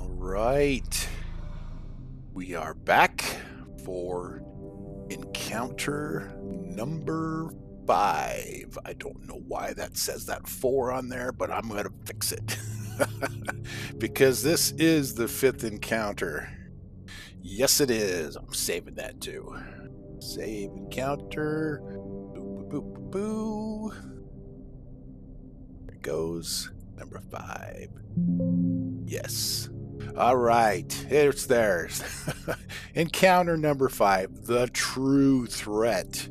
right. We are back for encounter number 5. I don't know why that says that 4 on there, but I'm going to fix it. Because this is the 5th encounter. Yes, it is. I'm saving that too. Save encounter. Boo, boo, boo, boo. There it goes. Number 5. Yes. All right. It's theirs. Encounter number 5. The true threat.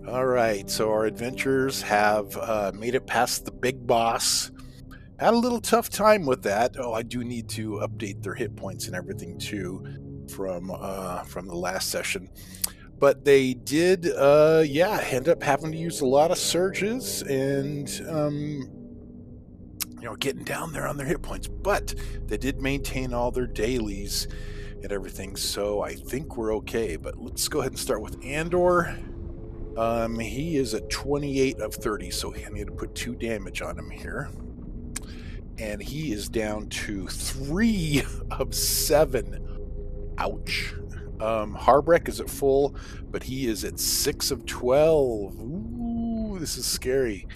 All right. So our adventurers have made it past the big boss. Had a little tough time with that. Oh, I do need to update their hit points and everything too from the last session. But they did, end up having to use a lot of surges and, getting down there on their hit points. But they did maintain all their dailies and everything, so I think we're okay. But let's go ahead and start with Andor. He is at 28 of 30, so I need to put 2 damage on him here. And he is down to 3 of 7. Ouch. Harbrek is at full, but he is at 6 of 12. Ooh, this is scary.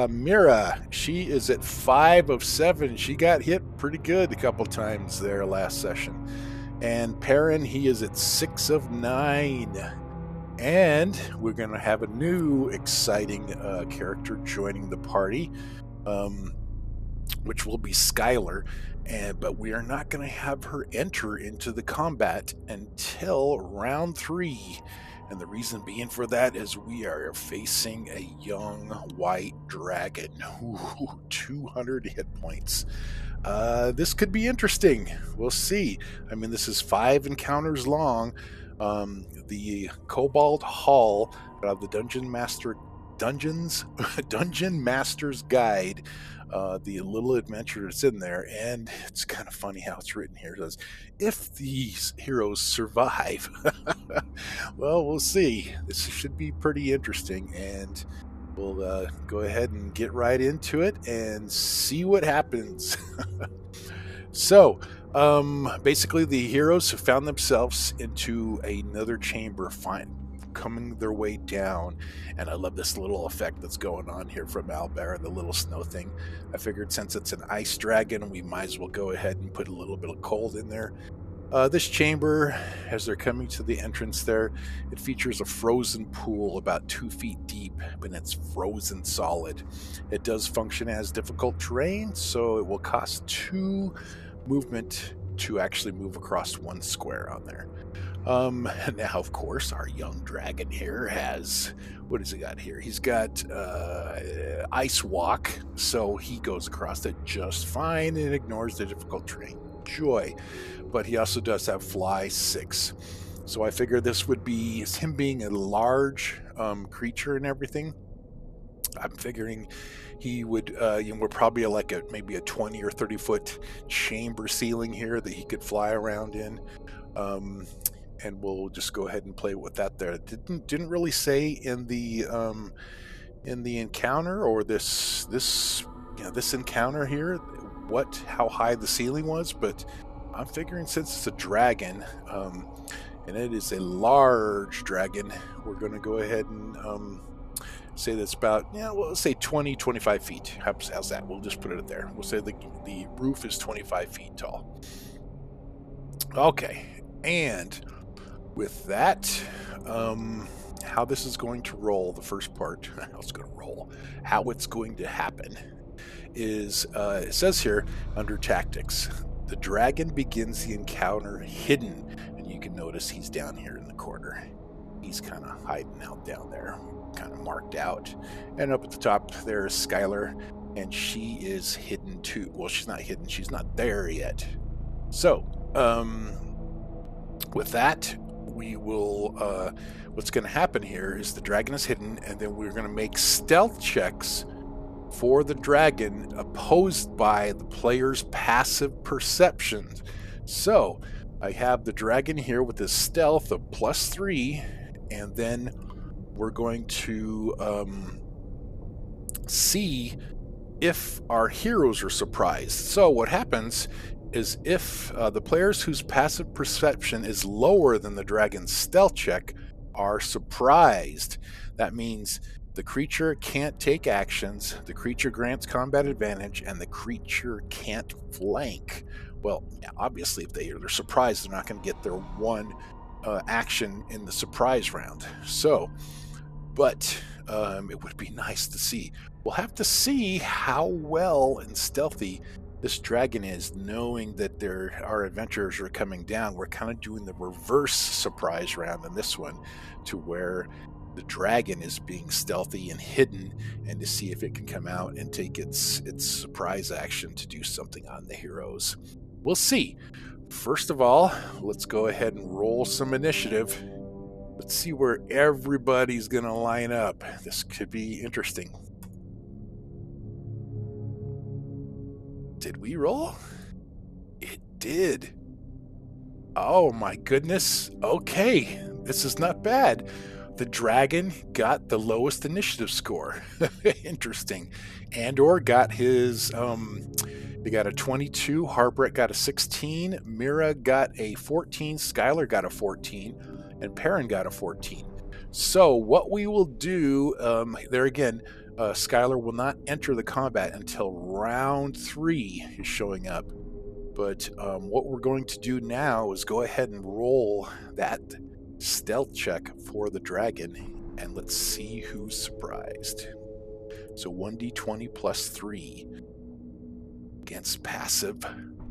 Mira, she is at 5 of 7. She got hit pretty good a couple times there last session. And Perrin, he is at 6 of 9. And we're going to have a new exciting character joining the party, which will be Skylar. But we are not going to have her enter into the combat until round 3. And the reason being for that is we are facing a young white dragon. Ooh, 200 hit points. This could be interesting. We'll see. I mean, this is 5 encounters long. The Kobold Hall of the Dungeon Master's Guide. The little adventure that's in there, and it's kind of funny how it's written here. It says, if these heroes survive. Well, we'll see. This should be pretty interesting, and we'll go ahead and get right into it and see what happens. So, basically, the heroes have found themselves into another chamber, coming their way down, and I love this little effect that's going on here from Albert, the little snow thing. I figured since it's an ice dragon, we might as well go ahead and put a little bit of cold in there. This chamber, as they're coming to the entrance there, it features a frozen pool about 2 feet deep, and it's frozen solid. It does function as difficult terrain, so it will cost 2 movement to actually move across 1 square on there. Now, of course, our young dragon here has, what has he got here? He's got Ice Walk, so he goes across it just fine and ignores the difficult terrain. Joy. But he also does have Fly 6. So I figure this would be him being a large creature and everything. I'm figuring he would, we're probably like maybe a 20 or 30 foot chamber ceiling here that he could fly around in. And we'll just go ahead and play with that there. It didn't really say in the encounter or this encounter here how high the ceiling was, but I'm figuring since it's a dragon, and it is a large dragon, we're going to go ahead and say that's about, let's say 20-25 feet. How's that? We'll just put it there. We'll say the roof is 25 feet tall. Okay, and with that, how this is going to roll, the first part, how it's going to roll, how it's going to happen is, it says here under tactics, the dragon begins the encounter hidden, and you can notice he's down here in the corner. He's kind of hiding out down there, kind of marked out. And up at the top there is Skylar, and she is hidden too. Well, she's not hidden, she's not there yet. So, with that, we will, what's going to happen here is the dragon is hidden, and then we're going to make stealth checks for the dragon opposed by the player's passive perception. So I have the dragon here with his stealth of +3, and then we're going to see if our heroes are surprised. So what happens is if the players whose passive perception is lower than the dragon's stealth check are surprised. That means the creature can't take actions, the creature grants combat advantage, and the creature can't flank. Well, yeah, obviously, if they're surprised, they're not going to get their one action in the surprise round. So, but it would be nice to see. We'll have to see how well and stealthy this dragon is, knowing that our adventurers are coming down. We're kind of doing the reverse surprise round in this one, to where the dragon is being stealthy and hidden, and to see if it can come out and take its surprise action to do something on the heroes. We'll see. First of all, let's go ahead and roll some initiative. Let's see where everybody's going to line up. This could be interesting. Did we roll? It did. Oh my goodness. Okay, this is not bad. The dragon got the lowest initiative score. Interesting. Andor got his, they got a 22, Harbrecht got a 16, Mira got a 14, Skylar got a 14, and Perrin got a 14. So what we will do, there again, Skylar will not enter the combat until round 3 is showing up. But what we're going to do now is go ahead and roll that stealth check for the dragon, and let's see who's surprised. So 1d20 plus 3 against passive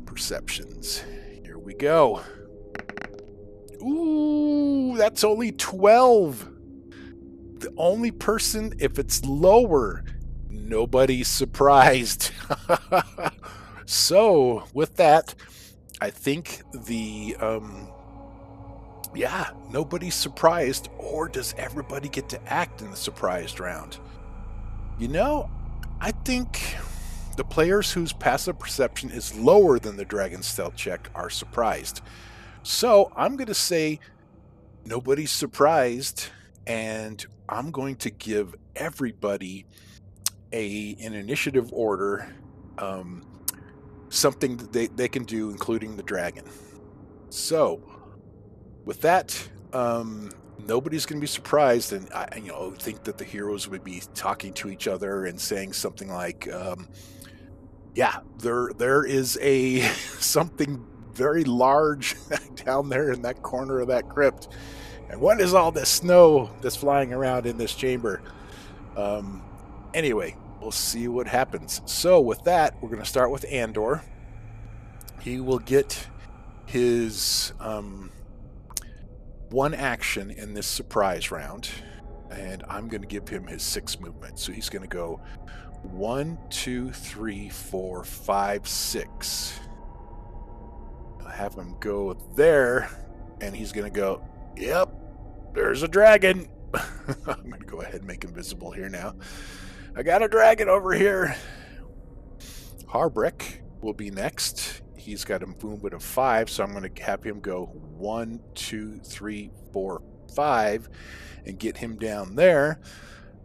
perceptions. Here we go. Ooh, that's only 12. The only person, if it's lower, nobody's surprised. So with that, I think nobody's surprised. Or does everybody get to act in the surprised round? You know, I think the players whose passive perception is lower than the dragon's stealth check are surprised. So I'm going to say nobody's surprised, and I'm going to give everybody an initiative order, something that they can do, including the dragon. So with that, nobody's going to be surprised, and I think that the heroes would be talking to each other and saying something like, there is something very large down there in that corner of that crypt, and what is all this snow that's flying around in this chamber? Anyway, we'll see what happens. So with that, we're going to start with Andor. He will get his one action in this surprise round, and I'm going to give him his 6 movement. So he's going to go 1, 2, 3, 4, 5, 6. I'll have him go there, and he's going to go, yep, there's a dragon. I'm going to go ahead and make him visible here now. I got a dragon over here. Harbrecht will be next. He's got a movement of 5, so I'm going to have him go 1, 2, 3, 4, 5, and get him down there.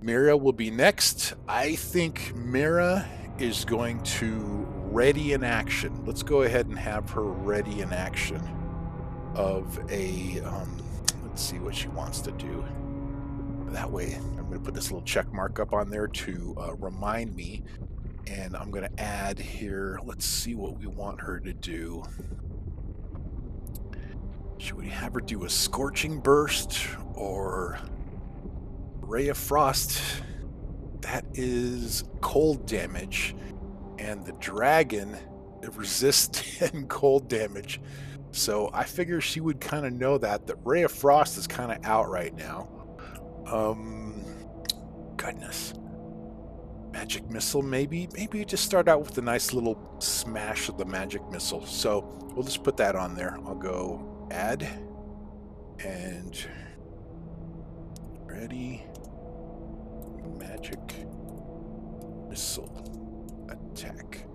Mira will be next. I think Mira is going to ready an action. Let's go ahead and have her ready an action of a, let's see what she wants to do. That way, I'm going to put this little check mark up on there to remind me. And I'm going to add here, let's see what we want her to do. Should we have her do a Scorching Burst or Ray of Frost? That is cold damage, and the dragon resists cold damage. So I figure she would kind of know that Ray of Frost is kind of out right now. Goodness. Magic Missile, maybe just start out with a nice little smash of the Magic Missile. So we'll just put that on there. I'll go add and ready Magic Missile attack.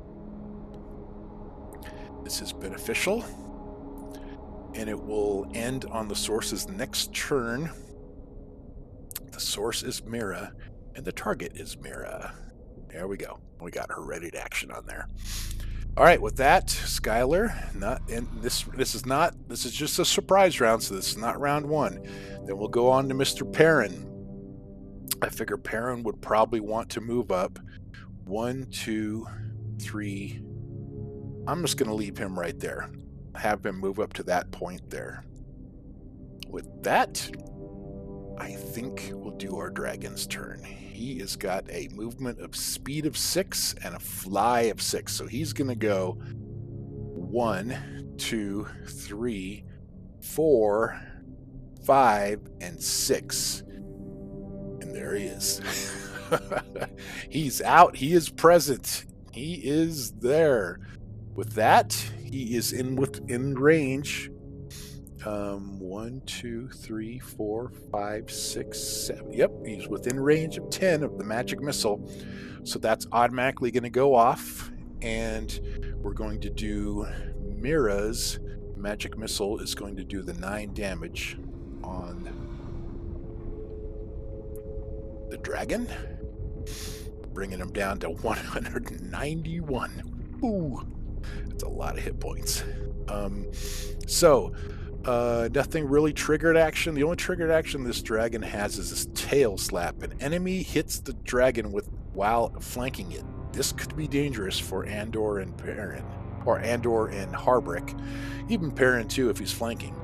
This is beneficial, and it will end on the source's next turn. The source is Mira, and the target is Mira. There we go. We got her ready to action on there. All right, with that, Skylar, this is just a surprise round, so this is not round one. Then we'll go on to Mr. Perrin. I figure Perrin would probably want to move up. 1, 2, 3. I'm just going to leave him right there. Have him move up to that point there. With that, I think we'll do our dragon's turn. He has got a movement of speed of 6 and a fly of 6. So he's going to go 1, 2, 3, 4, 5, and 6. And there he is. He's out. He is present. He is there. With that, he is within range. 1, 2, 3, 4, 5, 6, 7. Yep, he's within range of 10 of the magic missile. So that's automatically going to go off. And we're going to do Mira's magic missile is going to do the 9 damage on the dragon, bringing him down to 191. Ooh, that's a lot of hit points. Nothing really triggered action. The only triggered action this dragon has is this tail slap. An enemy hits the dragon while flanking it. This could be dangerous for Andor and Perrin, or Andor and Harbrick, even Perrin too if he's flanking.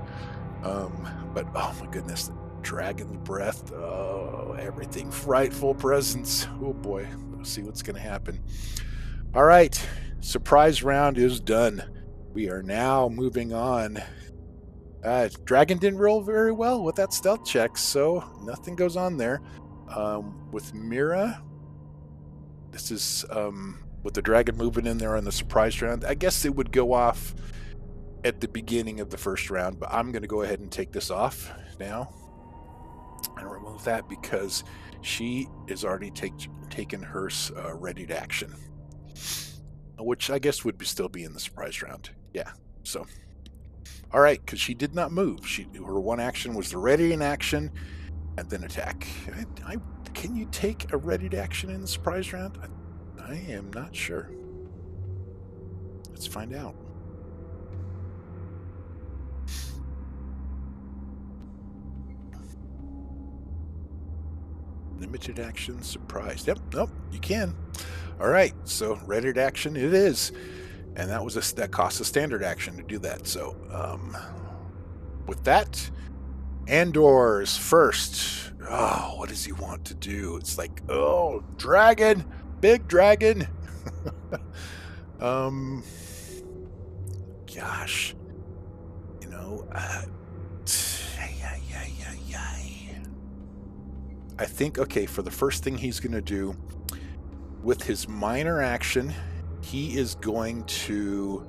But oh my goodness, the dragon's breath, oh, everything, frightful presence. Oh boy, let's see what's going to happen. All right, surprise round is done. We are now moving on. Dragon didn't roll very well with that stealth check, so nothing goes on there. With Mira, this is with the dragon moving in there on the surprise round. I guess it would go off at the beginning of the first round, but I'm going to go ahead and take this off now and remove that because she is already taken her ready to action, which I guess would still be in the surprise round. Yeah, so. All right, because she did not move. Her one action was the ready in action and then attack. Can you take a ready to action in the surprise round? I am not sure. Let's find out. Limited action, surprise. Yep, nope, you can. All right, so ready to action it is. And that costs a standard action to do that. So, with that, Andor's first. Oh, what does he want to do? It's like, oh, dragon, big dragon. Gosh, you know, I think, okay, for the first thing he's going to do with his minor action, he is going to,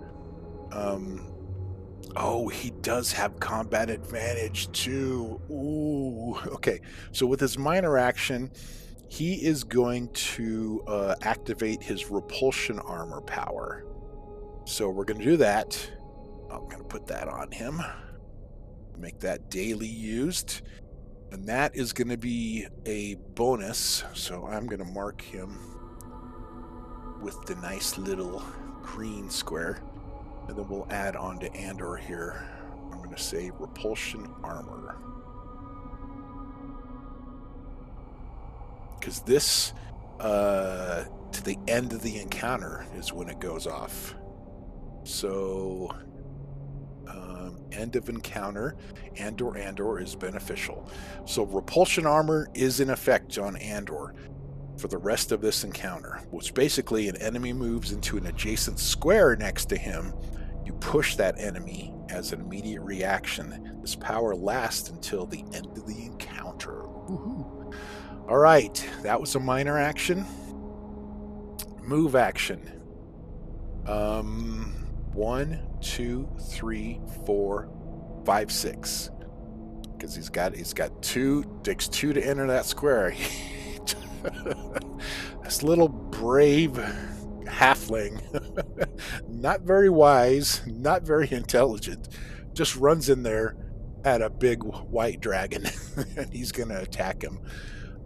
oh, he does have combat advantage too. Ooh, okay. So with his minor action, he is going to activate his repulsion armor power. So we're going to do that. I'm going to put that on him. Make that daily used. And that is going to be a bonus. So I'm going to mark him with the nice little green square, and then we'll add on to Andor here. I'm going to say repulsion armor, because this to the end of the encounter is when it goes off. So end of encounter, Andor is beneficial. So repulsion armor is in effect on Andor for the rest of this encounter, which basically an enemy moves into an adjacent square next to him. You push that enemy as an immediate reaction. This power lasts until the end of the encounter. Woohoo. All right, that was a minor action. Move action. 1, 2, 3, 4, 5, 6. Because he's got 2, takes 2 to enter that square. This little brave halfling, not very wise, not very intelligent, just runs in there at a big white dragon and he's gonna attack him.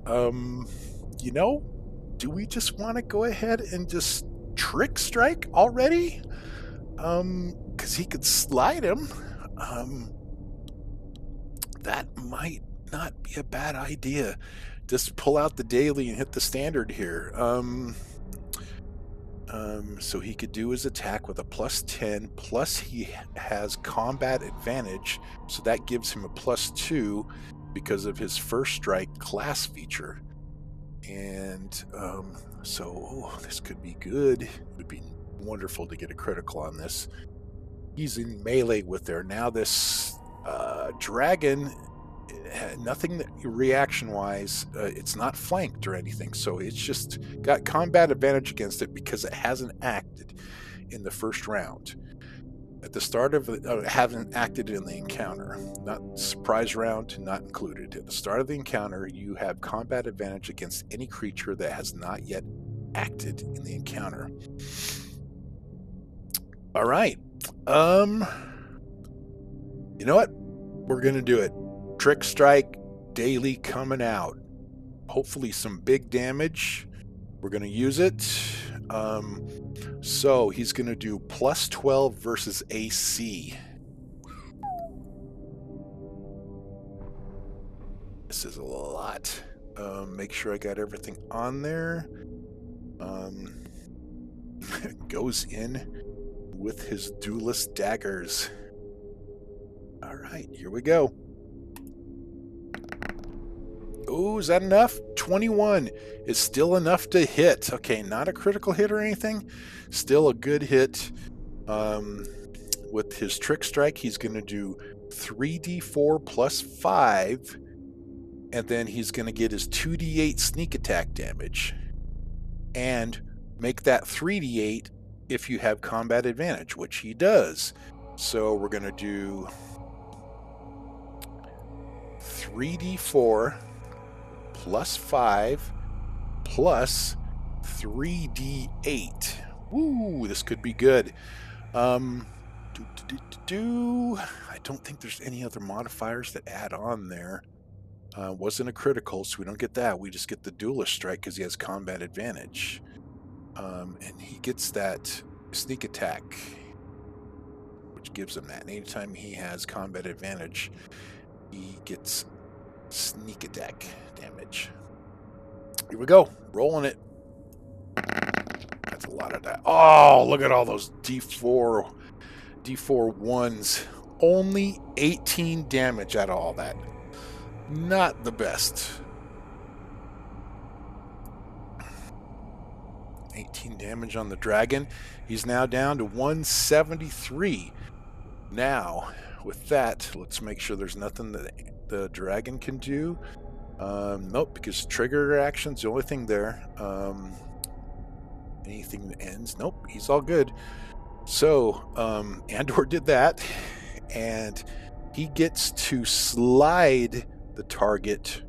Do we just want to go ahead and just Trick Strike already? Because he could slide him. That might not be a bad idea. Just pull out the daily and hit the standard here. So he could do his attack with a +10, plus he has combat advantage, so that gives him a +2 because of his first strike class feature. And this could be good. It would be wonderful to get a critical on this. He's in melee with there. Now this dragon, nothing reaction-wise, it's not flanked or anything, so it's just got combat advantage against it because it hasn't acted in the first round. At the start of it hasn't acted in the encounter. Not surprise round, not included. At the start of the encounter, you have combat advantage against any creature that has not yet acted in the encounter. All right. You know what? We're going to do it. Trick Strike daily coming out. Hopefully some big damage. We're going to use it. So he's going to do +12 versus AC. This is a lot. Make sure I got everything on there. Goes in with his duelist daggers. All right, here we go. Oh, is that enough? 21 is still enough to hit. Okay, not a critical hit or anything. Still a good hit. With his Trick Strike, he's going to do 3d4 plus 5. And then he's going to get his 2d8 sneak attack damage. And make that 3d8 if you have combat advantage, which he does. So we're going to do 3d4 plus 5 plus 3d8. Woo, this could be good. I don't think there's any other modifiers that add on there. Wasn't a critical, so we don't get that. We just get the duelist strike because he has combat advantage. And he gets that sneak attack, which gives him that. And anytime he has combat advantage, he gets sneak attack damage. Here we go. Rolling it. That's a lot of that. Oh, look at all those D4 ones. Only 18 damage out of all that. Not the best. 18 damage on the dragon. He's now down to 173. Now, with that, let's make sure there's nothing that the dragon can do. Nope, because trigger action's the only thing there. Anything that ends? Nope, he's all good. So, Andor did that, and he gets to slide the target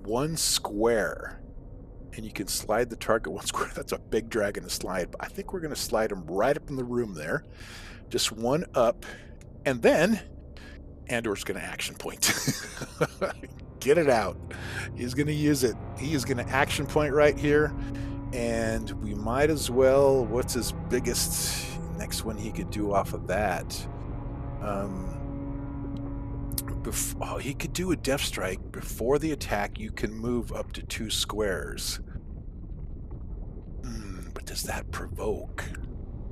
one square. And you can slide the target one square. That's a big dragon to slide, but I think we're going to slide him right up in the room there. Just one up, and then Andor's going to action point. Get it out. He's going to use it. He is going to action point right here, and we might as well, what's his biggest next one he could do off of that? He could do a death strike. Before the attack, you can move up to 2 squares. But does that provoke?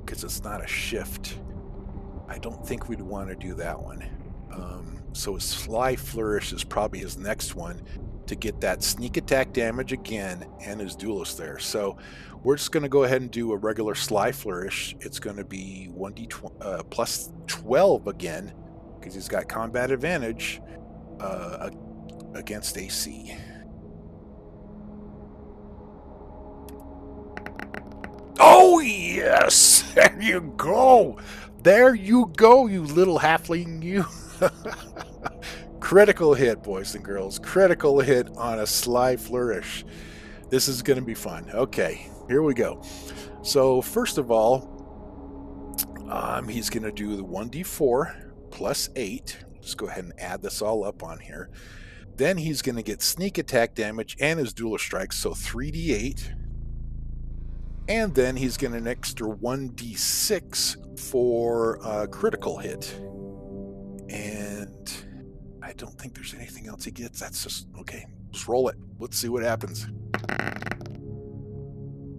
Because it's not a shift. I don't think we'd want to do that one. So his Sly Flourish is probably his next one to get that sneak attack damage again and his duelist there. So we're just going to go ahead and do a regular Sly Flourish. It's going to be 1d plus 12 again because he's got combat advantage against AC. Oh, yes! There you go! There you go, you little halfling, you. Critical hit, boys and girls. Critical hit on a Sly Flourish. This is going to be fun. Okay, here we go. So, first of all, he's going to do the 1d4 plus 8. Let's go ahead and add this all up on here. Then he's going to get sneak attack damage and his dual strike, so 3d8. And then he's getting an extra 1d6 for a critical hit. And I don't think there's anything else he gets. That's just, okay, just roll it. Let's see what happens.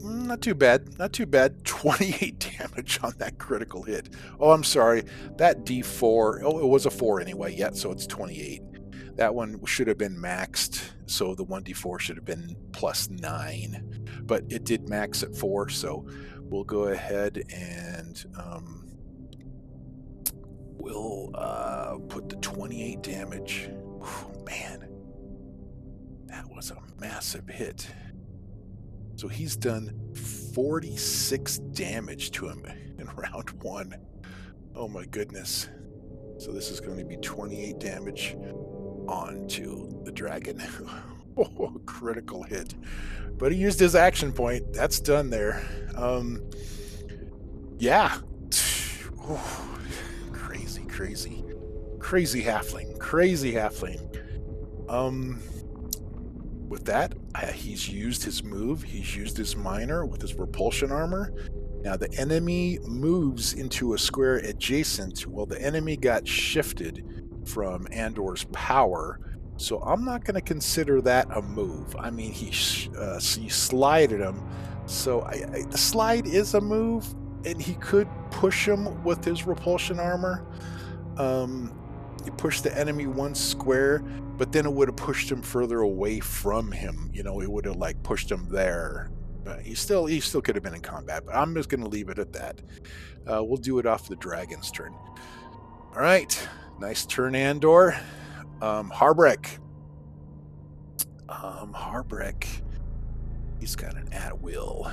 Not too bad. Not too bad. 28 damage on that critical hit. Oh, I'm sorry. That D4, oh, it was a 4 anyway. Yeah, so it's 28. That one should have been maxed, so the 1d4 should have been plus 9. But it did max at 4, so we'll go ahead and we'll put the 28 damage. Whew, man, that was a massive hit. So he's done 46 damage to him in round 1. Oh my goodness. So this is going to be 28 damage onto the dragon. Oh, critical hit. But he used his action point. That's done there. Yeah. Oh, crazy halfling. Crazy halfling. With that, he's used his move. He's used his minor with his repulsion armor. Now the enemy moves into a square adjacent. Well, the enemy got shifted from Andor's power, so I'm not going to consider that a move. I mean, he slided him, so the slide is a move, and he could push him with his repulsion armor. He pushed the enemy one square, but then it would have pushed him further away from him. You know, it would have like pushed him there. He still could have been in combat, but I'm just going to leave it at that. We'll do it off the dragon's turn. All right, nice turn, Andor. Harbrek. Harbrek. He's got an at-will.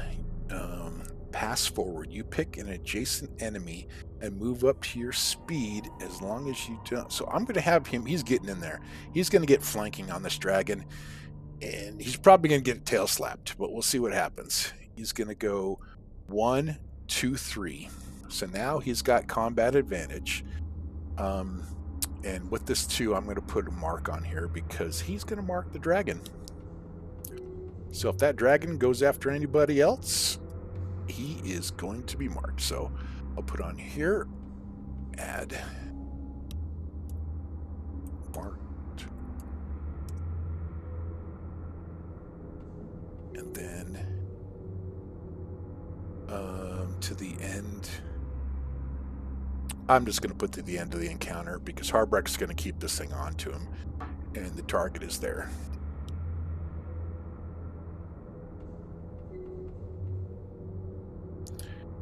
Pass forward. You pick an adjacent enemy and move up to your speed as long as you don't. So I'm going to have him. He's getting in there. He's going to get flanking on this dragon. And he's probably going to get tail slapped, but we'll see what happens. He's going to go 1, 2, 3. So now he's got combat advantage. And with this too, I'm going to put a mark on here because he's going to mark the dragon. So if that dragon goes after anybody else, he is going to be marked. So I'll put on here, add marked. And then to the end, I'm just going to put to the end of the encounter because Harbrecht's going to keep this thing on to him, and the target is there.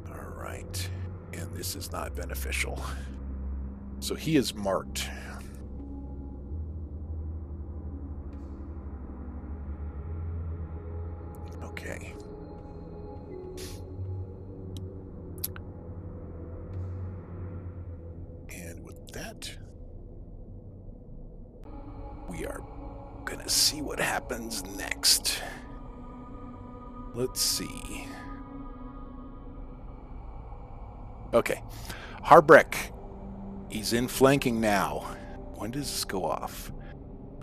All right, and this is not beneficial. So he is marked. Okay. And with that, we are going to see what happens next. Let's see. Okay. Harbrecht. He's in flanking now. When does this go off?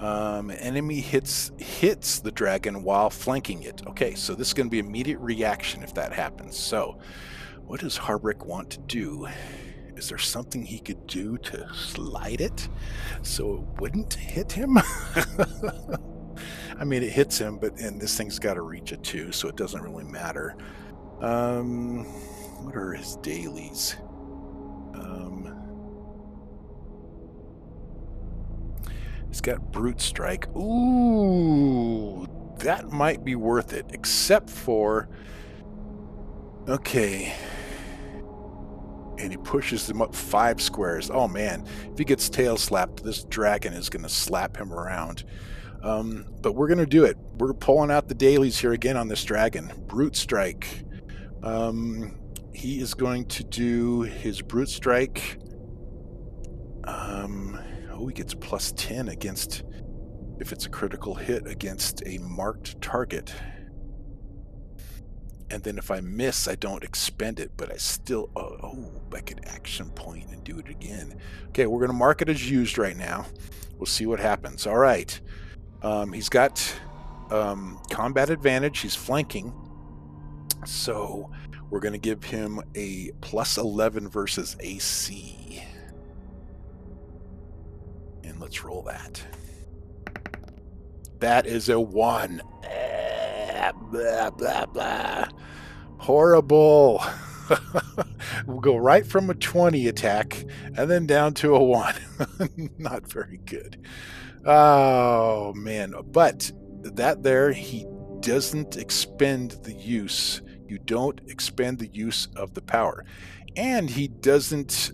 Enemy hits the dragon while flanking it. Okay, so this is going to be immediate reaction if that happens. So, what does Harbrecht want to do? Is there something he could do to slide it so it wouldn't hit him? I mean, it hits him, and this thing's got to reach it too, so it doesn't really matter. What are his dailies? He's got Brute Strike. Ooh, that might be worth it, except for... Okay. And he pushes them up 5 squares. Oh, man. If he gets tail slapped, this dragon is going to slap him around. But we're going to do it. We're pulling out the dailies here again on this dragon. Brute Strike. He is going to do his Brute Strike. Oh, he gets plus 10 against, if it's a critical hit, against a marked target. And then if I miss, I don't expend it, but I still, I could action point and do it again. Okay, we're going to mark it as used right now. We'll see what happens. All right. He's got combat advantage. He's flanking. So we're going to give him a plus 11 versus AC. And let's roll that. That is a 1. Blah, blah, blah. Horrible. We'll go right from a 20 attack and then down to a 1. Not very good. Oh, man. But that there, he doesn't expend the use. You don't expend the use of the power. And he doesn't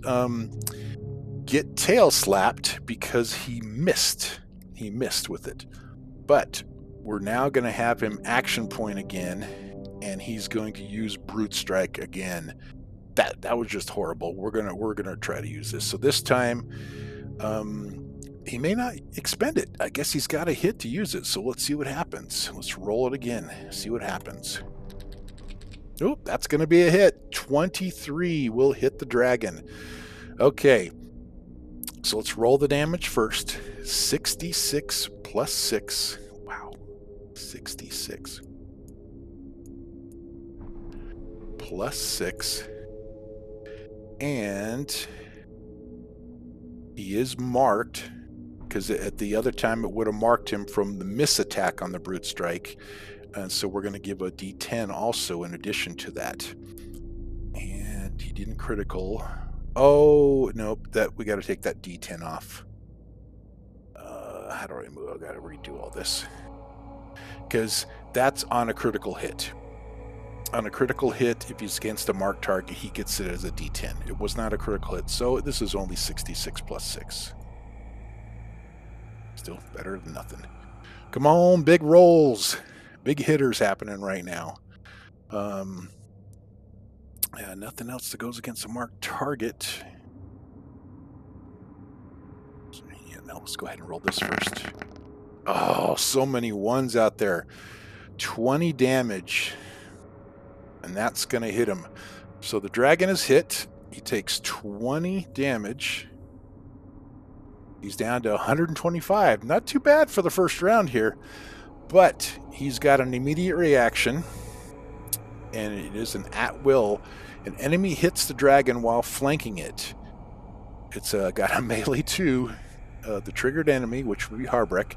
get tail slapped because he missed. He missed with it. But we're now going to have him action point again, and he's going to use brute strike again. That was just horrible. We're gonna try to use this. So this time, he may not expend it. I guess he's got a hit to use it. So let's see what happens. Let's roll it again. See what happens. Oh, that's going to be a hit. 23 will hit the dragon. Okay. So let's roll the damage first. 66 plus 6. Wow. 66. Plus 6. And he is marked, because at the other time it would have marked him from the miss attack on the brute strike. And so we're going to give a D10 also in addition to that. And he didn't critical. Oh, nope. That we got to take that D10 off. How do I move? I got to redo all this. Because that's on a critical hit. On a critical hit, if he's against a marked target, he gets it as a D10. It was not a critical hit, so this is only 66 plus 6. Still better than nothing. Come on, big rolls. Big hitters happening right now. Yeah, nothing else that goes against a marked target. So, yeah, now let's go ahead and roll this first. Oh, so many ones out there. 20 damage. And that's going to hit him. So the dragon is hit. He takes 20 damage. He's down to 125. Not too bad for the first round here. But he's got an immediate reaction. And it is an at-will. An enemy hits the dragon while flanking it. It's got a melee 2. The triggered enemy, which would be Harbrek.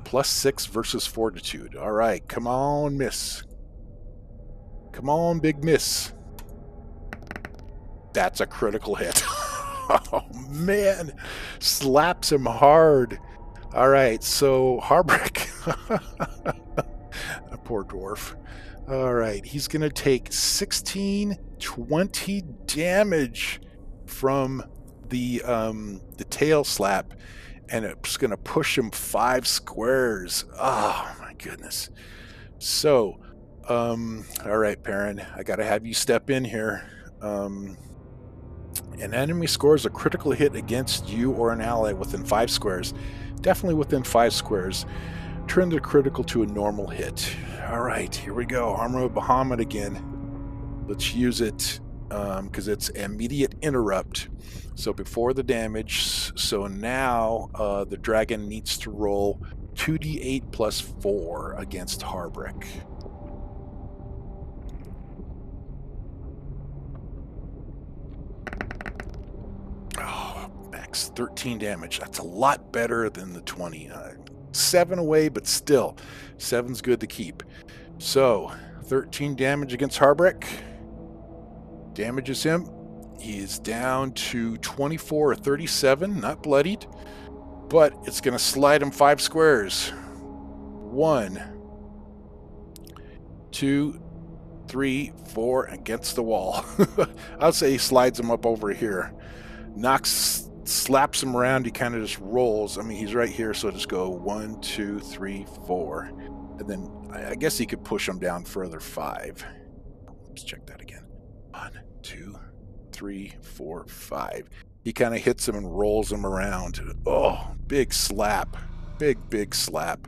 Plus 6 versus fortitude. All right, come on, miss. Come on, big miss. That's a critical hit. Oh, man. Slaps him hard. All right, so Harbrek. A poor dwarf. All right, he's going to take 20 damage from the tail slap, and it's going to push him 5 squares. Oh, my goodness. So... all right, Perrin, I gotta have you step in here. An enemy scores a critical hit against you or an ally within 5 squares. Definitely within 5 squares. Turn the critical to a normal hit. All right, here we go. Armor of Bahamut again. Let's use it because it's immediate interrupt. So before the damage, so now the dragon needs to roll 2d8 plus 4 against Harbrek. Oh, max 13 damage. That's a lot better than the 20. 7 away, but still, 7's good to keep. So, 13 damage against Harbrek. Damages him. He is down to 24 or 37, not bloodied, but it's going to slide him 5 squares. 1, 2, 3, 4, against the wall. I'll say he slides him up over here. Slaps him around, he kind of just rolls. I mean, he's right here, so just go 1, 2, 3, 4. And then I guess he could push him down further 5. Let's check that again. 1, 2, 3, 4, 5. He kind of hits him and rolls him around. Oh, big slap. Big slap.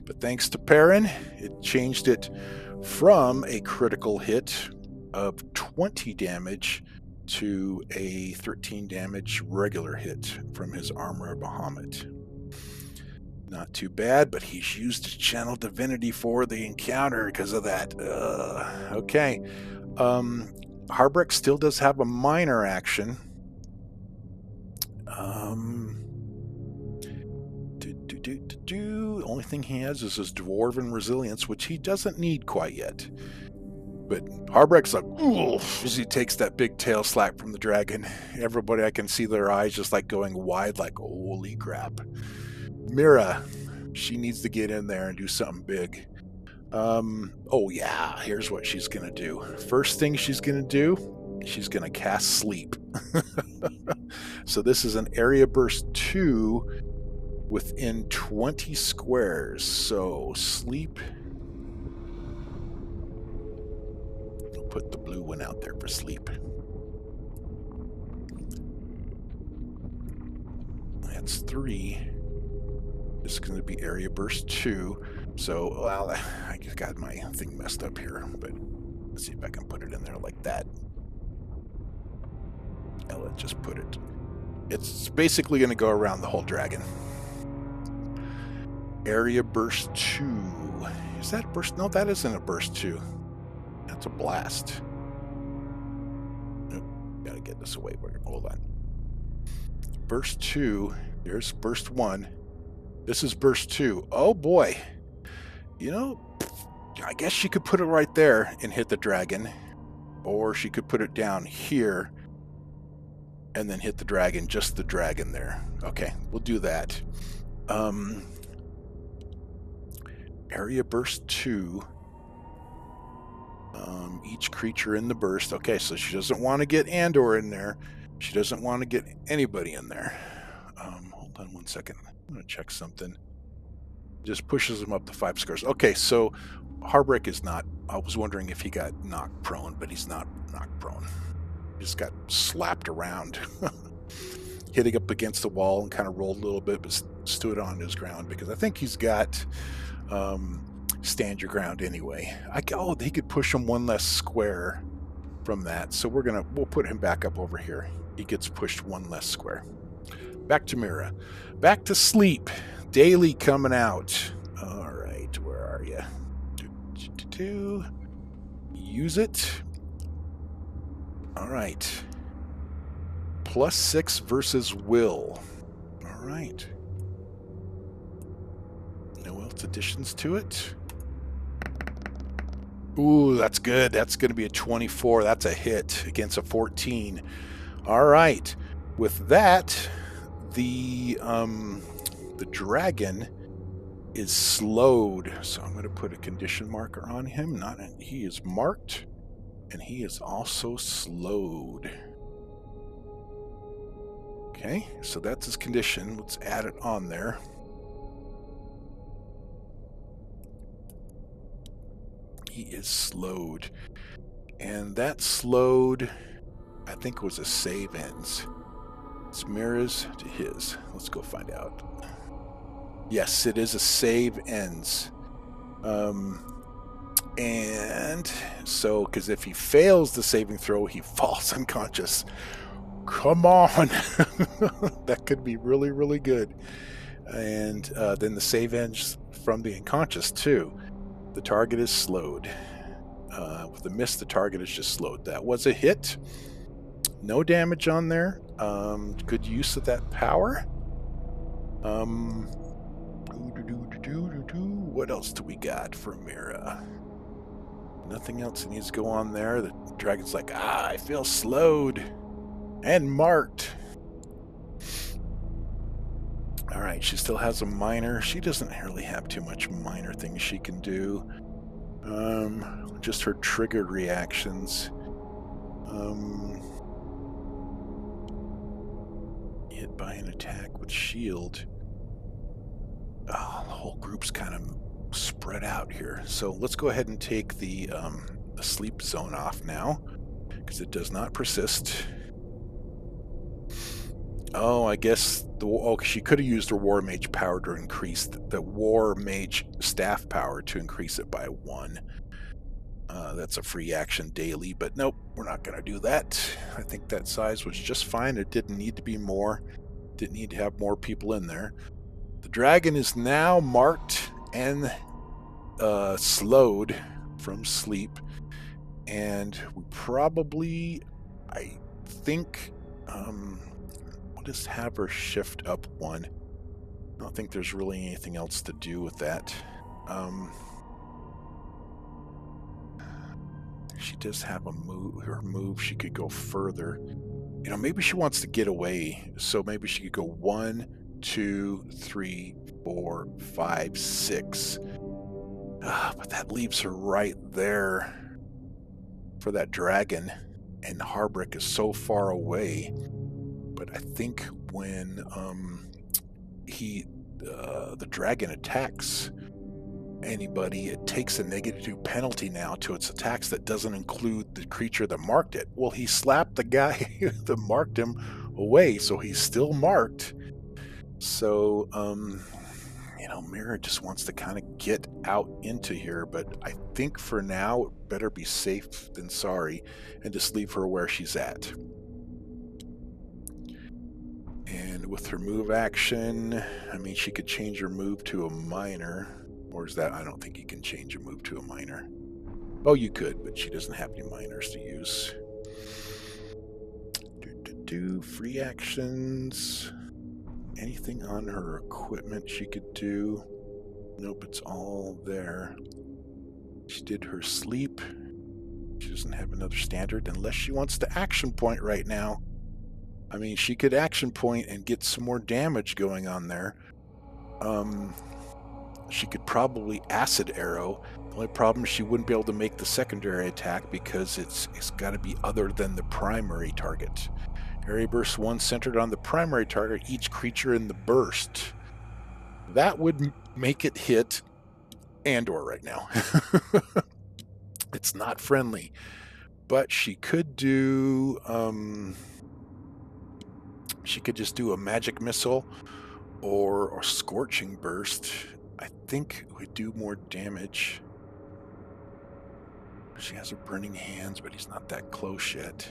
But thanks to Perrin, it changed it from a critical hit of 20 damage to a 13 damage regular hit from his Armor of Bahamut. Not too bad, but he's used his channel divinity for the encounter because of that. Okay. Harbreck still does have a minor action. The only thing he has is his dwarven resilience, which he doesn't need quite yet. But Harbreck's like, ooh, as he takes that big tail slap from the dragon. Everybody, I can see their eyes just like going wide, like, holy crap. Mira, she needs to get in there and do something big. Oh yeah, here's what she's gonna do. First thing she's gonna do, she's gonna cast Sleep. So this is an area burst 2 within 20 squares. So Sleep. I'll put the blue one out there for Sleep. That's 3. This is going to be area burst 2. So, well, I just got my thing messed up here, but let's see if I can put it in there like that. Now let's just put it. It's basically going to go around the whole dragon. Area burst 2. Is that a burst? No, that isn't a burst 2. That's a blast. Nope, gotta get this away. Hold on. Burst 2. There's burst 1. This is burst 2. Oh boy. You know, I guess she could put it right there and hit the dragon. Or she could put it down here and then hit the dragon, just the dragon there. Okay, we'll do that. Area burst 2. Each creature in the burst. Okay, so she doesn't want to get Andor in there. She doesn't want to get anybody in there. Hold on one second. I'm going to check something. Just pushes him up to 5 squares. Okay, so Harbreck is not... I was wondering if he got knocked prone, but he's not knocked prone. He just got slapped around. Hitting up against the wall and kind of rolled a little bit, but stood on his ground because I think he's got stand your ground anyway. Oh, he could push him 1 less square from that. So we'll put him back up over here. He gets pushed 1 less square. Back to Mira. Back to Sleep. Daily coming out. All right, where are you? Use it. All right. +6 versus will. All right. No else additions to it. Ooh, that's good. That's going to be a 24. That's a hit against a 14. All right. With that, the dragon is slowed. So I'm going to put a condition marker on him. He is marked, and he is also slowed. Okay, so that's his condition. Let's add it on there. He is slowed. And that slowed, I think, was a save ends. It's Mira's to his. Let's go find out. Yes, it is a save ends. And so, because if he fails the saving throw, he falls unconscious. Come on. That could be really, really good. And then the save ends from the unconscious, too. The target is slowed. With the miss, the target is just slowed. That was a hit. No damage on there. Good use of that power. What else do we got for Mira? Nothing else that needs to go on there. The dragon's like, I feel slowed and marked. All right, she still has a minor. She doesn't really have too much minor things she can do. Just her triggered reactions. Hit by an attack with shield. Oh, the whole group's kind of spread out here. So let's go ahead and take the sleep zone off now, because it does not persist. Oh, I guess she could have used her War Mage power to increase the War Mage staff power to increase it by 1. That's a free action daily, but nope, we're not going to do that. I think that size was just fine. It didn't need to be more. Didn't need to have more people in there. The the dragon is now marked and slowed from sleep, and we probably, I think, we'll just have her shift up one. I don't think there's really anything else to do with that. She does have a move. Her move, she could go further. You know, maybe she wants to get away, so maybe she could go 1, 2, 3, 4, 5, 6. But that leaves her right there for that dragon, and Harbrick is so far away. But I think when the dragon attacks anybody, it takes a -2 penalty now to its attacks that doesn't include the creature that marked it. Well, he slapped the guy that marked him away, so he's still marked. So, you know, Mira just wants to kind of get out into here, but I think for now, it better be safe than sorry and just leave her where she's at. And with her move action, I mean, she could change her move to a minor. Or is that? I don't think you can change a move to a minor. Oh, you could, but she doesn't have any minors to use. Free actions. Anything on her equipment she could do? Nope, it's all there. She did her sleep. She doesn't have another standard unless she wants to action point right now. I mean, she could action point and get some more damage going on there. She could probably acid arrow. The only problem is she wouldn't be able to make the secondary attack because it's got to be other than the primary target. Area burst 1 centered on the primary target, each creature in the burst. That would make it hit Andor right now. It's not friendly. But she could do... she could just do a magic missile or scorching burst. I think we do more damage. She has her burning hands, but he's not that close yet.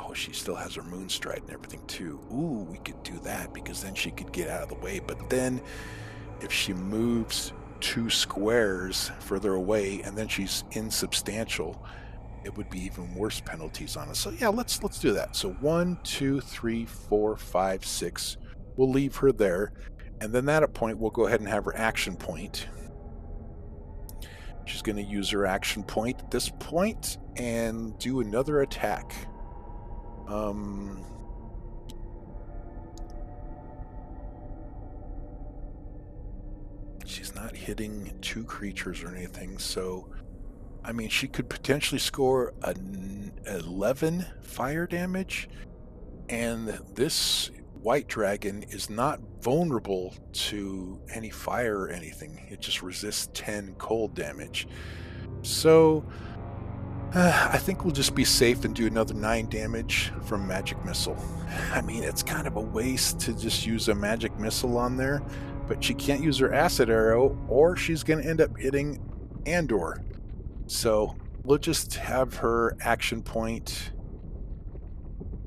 Oh, she still has her moonstride and everything too. Ooh, we could do that because then she could get out of the way. But then if she moves 2 squares further away and then she's insubstantial, it would be even worse penalties on us. So yeah, let's do that. So 1, 2, 3, 4, 5, 6. We'll leave her there. And then at a point, we'll go ahead and have her action point. She's going to use her action point at this point and do another attack. She's not hitting 2 creatures or anything, so... I mean, she could potentially score an 11 fire damage, and this white dragon is not vulnerable to any fire or anything. It just resists 10 cold damage. So, I think we'll just be safe and do another 9 damage from Magic Missile. I mean, it's kind of a waste to just use a Magic Missile on there, but she can't use her Acid Arrow, or she's going to end up hitting Andor. So we'll just have her action point.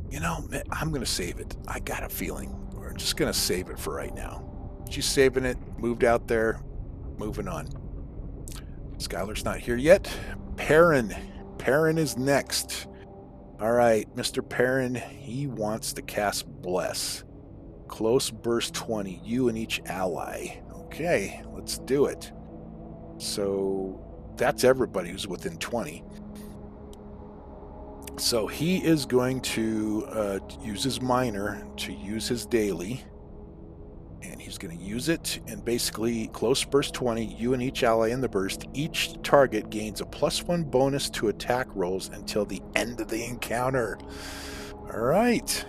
You know, I'm going to save it. I got a feeling. We're just going to save it for right now. She's saving it, moved out there, moving on. Skylar's not here yet. Perrin. Perrin is next. All right, Mr. Perrin, he wants to cast Bless. Close burst 20, you and each ally. Okay, let's do it. So... that's everybody who's within 20. So he is going to use his minor to use his daily. And he's going to use it. And basically, close burst 20, you and each ally in the burst. Each target gains a +1 bonus to attack rolls until the end of the encounter. All right.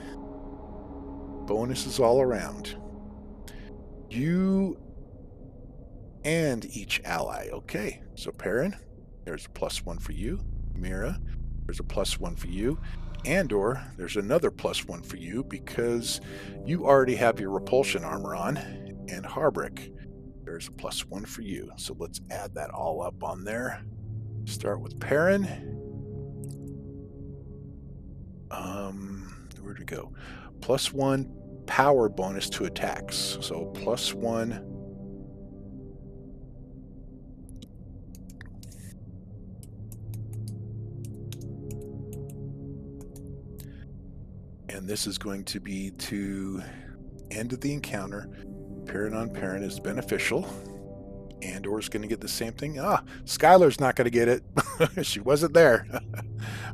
Bonuses all around. You... and each ally. Okay, so Perrin, there's a +1 for you. Mira, there's a +1 for you. Andor, there's another +1 for you because you already have your repulsion armor on. And Harbrick, there's a +1 for you. So let's add that all up on there. Start with Perrin. where'd it go? +1 power bonus to attacks. So +1. And this is going to be to end of the encounter. Parent on parent is beneficial. Andor's going to get the same thing. Skylar's not going to get it. She wasn't there.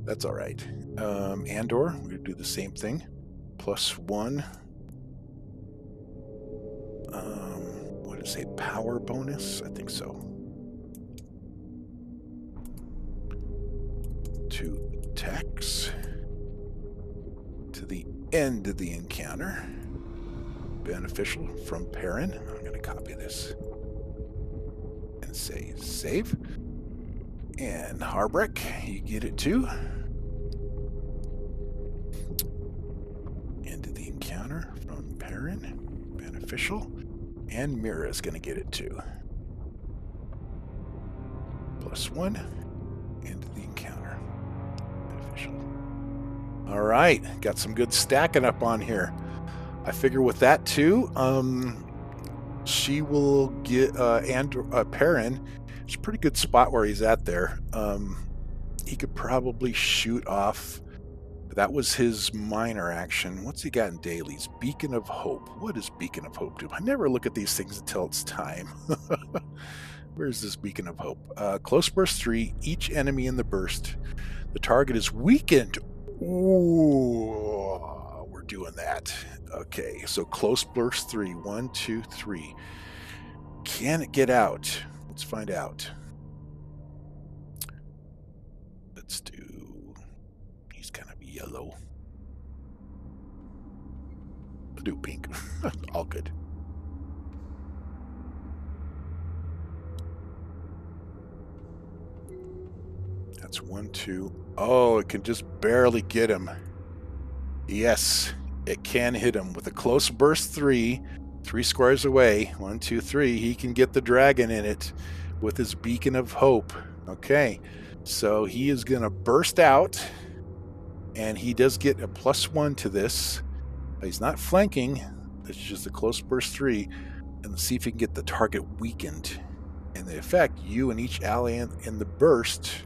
That's all right. Andor, we're going to do the same thing. +1. What is a power bonus? I think so. To attacks. To the end of the encounter. Beneficial from Perrin. I'm going to copy this and say save. And Harbrek, you get it too. End of the encounter from Perrin. Beneficial. And Mira's going to get it too. +1. End of the encounter. Beneficial. All right, got some good stacking up on here. I figure with that too, she will get Perrin. It's a pretty good spot where he's at there. He could probably shoot off. That was his minor action. What's he got in dailies? Beacon of Hope. What does Beacon of Hope do? I never look at these things until it's time. Where's this Beacon of Hope? Close burst 3. Each enemy in the burst. The target is weakened. Ooh, we're doing that. Okay, so close burst 3. 1, 2, 3. Can it get out? Let's find out. Let's do... He's kind of yellow. We'll do pink. All good. That's 1, 2. Oh, it can just barely get him. Yes, it can hit him with a close burst 3. 3 squares away. 1, 2, 3. He can get the dragon in it with his Beacon of Hope. Okay, so he is going to burst out, and he does get a +1 to this. He's not flanking. It's just a close burst 3. And let's see if he can get the target weakened. And the effect, you and each ally in the burst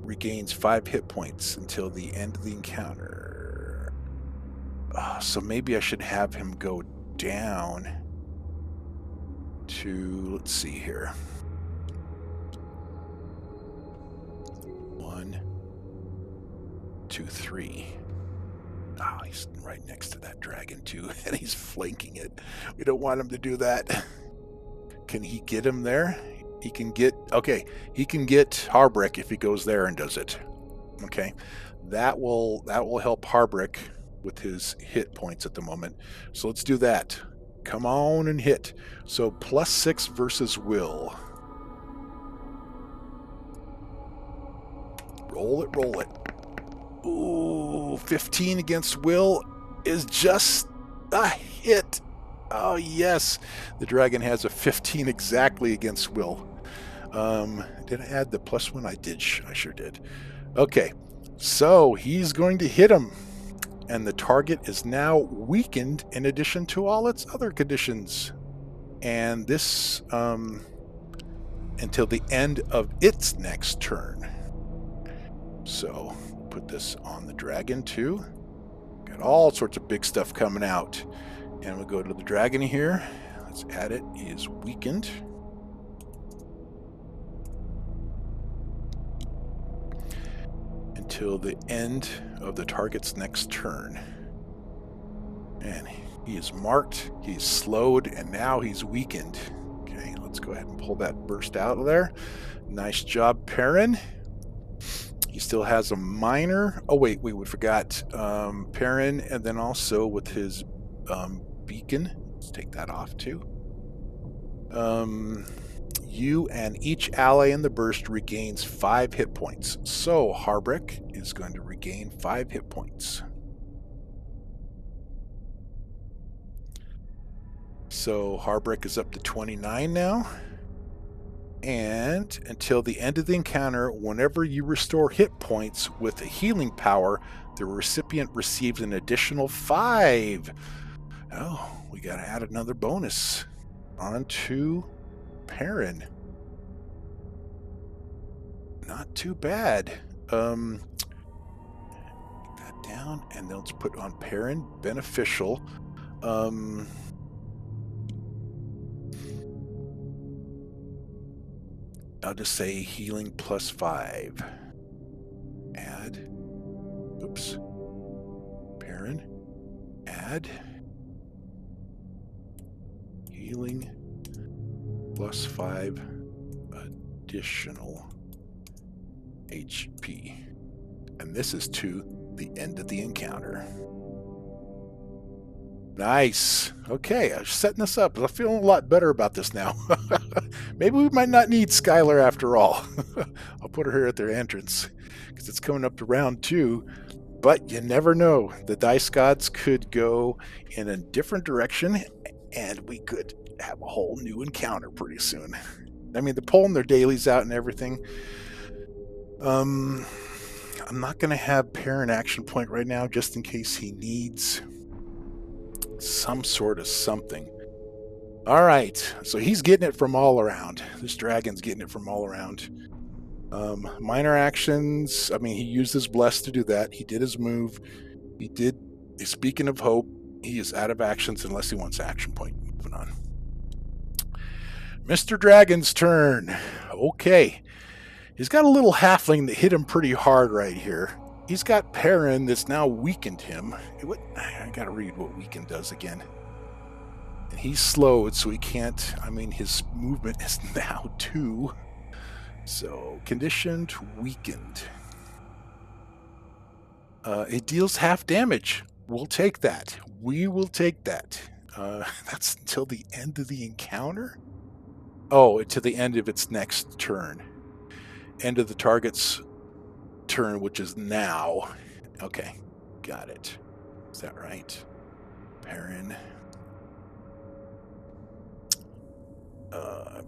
regains 5 hit points until the end of the encounter. So maybe I should have him go down to, let's see here. 1, 2, 3. Oh, he's right next to that dragon too, and he's flanking it. We don't want him to do that. Can he get him there? He can get, okay, he can get Harbrek if he goes there and does it. Okay, that will help Harbrek with his hit points at the moment. So let's do that. Come on and hit. So +6 versus Will. Roll it, roll it. Ooh, 15 against Will is just a hit. Oh yes, the dragon has a 15 exactly against Will. Did I add the +1? I did. I sure did. Okay, so he's going to hit him, and the target is now weakened in addition to all its other conditions. And this until the end of its next turn. So put this on the dragon too. Got all sorts of big stuff coming out. And we'll go to the dragon here. Let's add it. He is weakened. Until the end of the target's next turn. And he is marked, he's slowed, and now he's weakened. Okay, let's go ahead and pull that burst out of there. Nice job, Perrin. He still has a minor... Oh, wait, we forgot Perrin, and then also with his beacon. Let's take that off, too. You and each ally in the burst regains 5 hit points. So Harbrek is going to regain 5 hit points. So Harbrek is up to 29 now. And until the end of the encounter, whenever you restore hit points with a healing power, the recipient receives an additional 5. Oh, we got to add another bonus onto Perrin. Not too bad. That down, and then let's put on Perrin beneficial. I'll just say healing plus 5. Add. Oops. Perrin. Add. Healing plus 5 additional HP. And this is to the end of the encounter. Nice. Okay, I'm setting this up. I'm feeling a lot better about this now. Maybe we might not need Skylar after all. I'll put her here at their entrance because it's coming up to round 2. But you never know. The dice gods could go in a different direction, and we could have a whole new encounter pretty soon. I mean, they're pulling their dailies out and everything. I'm not going to have Perrin action point right now just in case he needs some sort of something. All right, so he's getting it from all around. This dragon's getting it from all around. Minor actions. I mean, he used his bless to do that. He did his move. He did. Speaking of hope, he is out of actions unless he wants action point. Moving on. Mr. Dragon's turn. Okay. He's got a little halfling that hit him pretty hard right here. He's got Perrin that's now weakened him. I gotta read what weakened does again. And he's slowed, so he can't. I mean, his movement is now 2. So, conditioned, weakened. It deals half damage. We'll take that. We will take that. That's until the end of the encounter? Oh, to the end of its next turn. End of the target's turn, which is now. Okay, got it. Is that right? Perrin.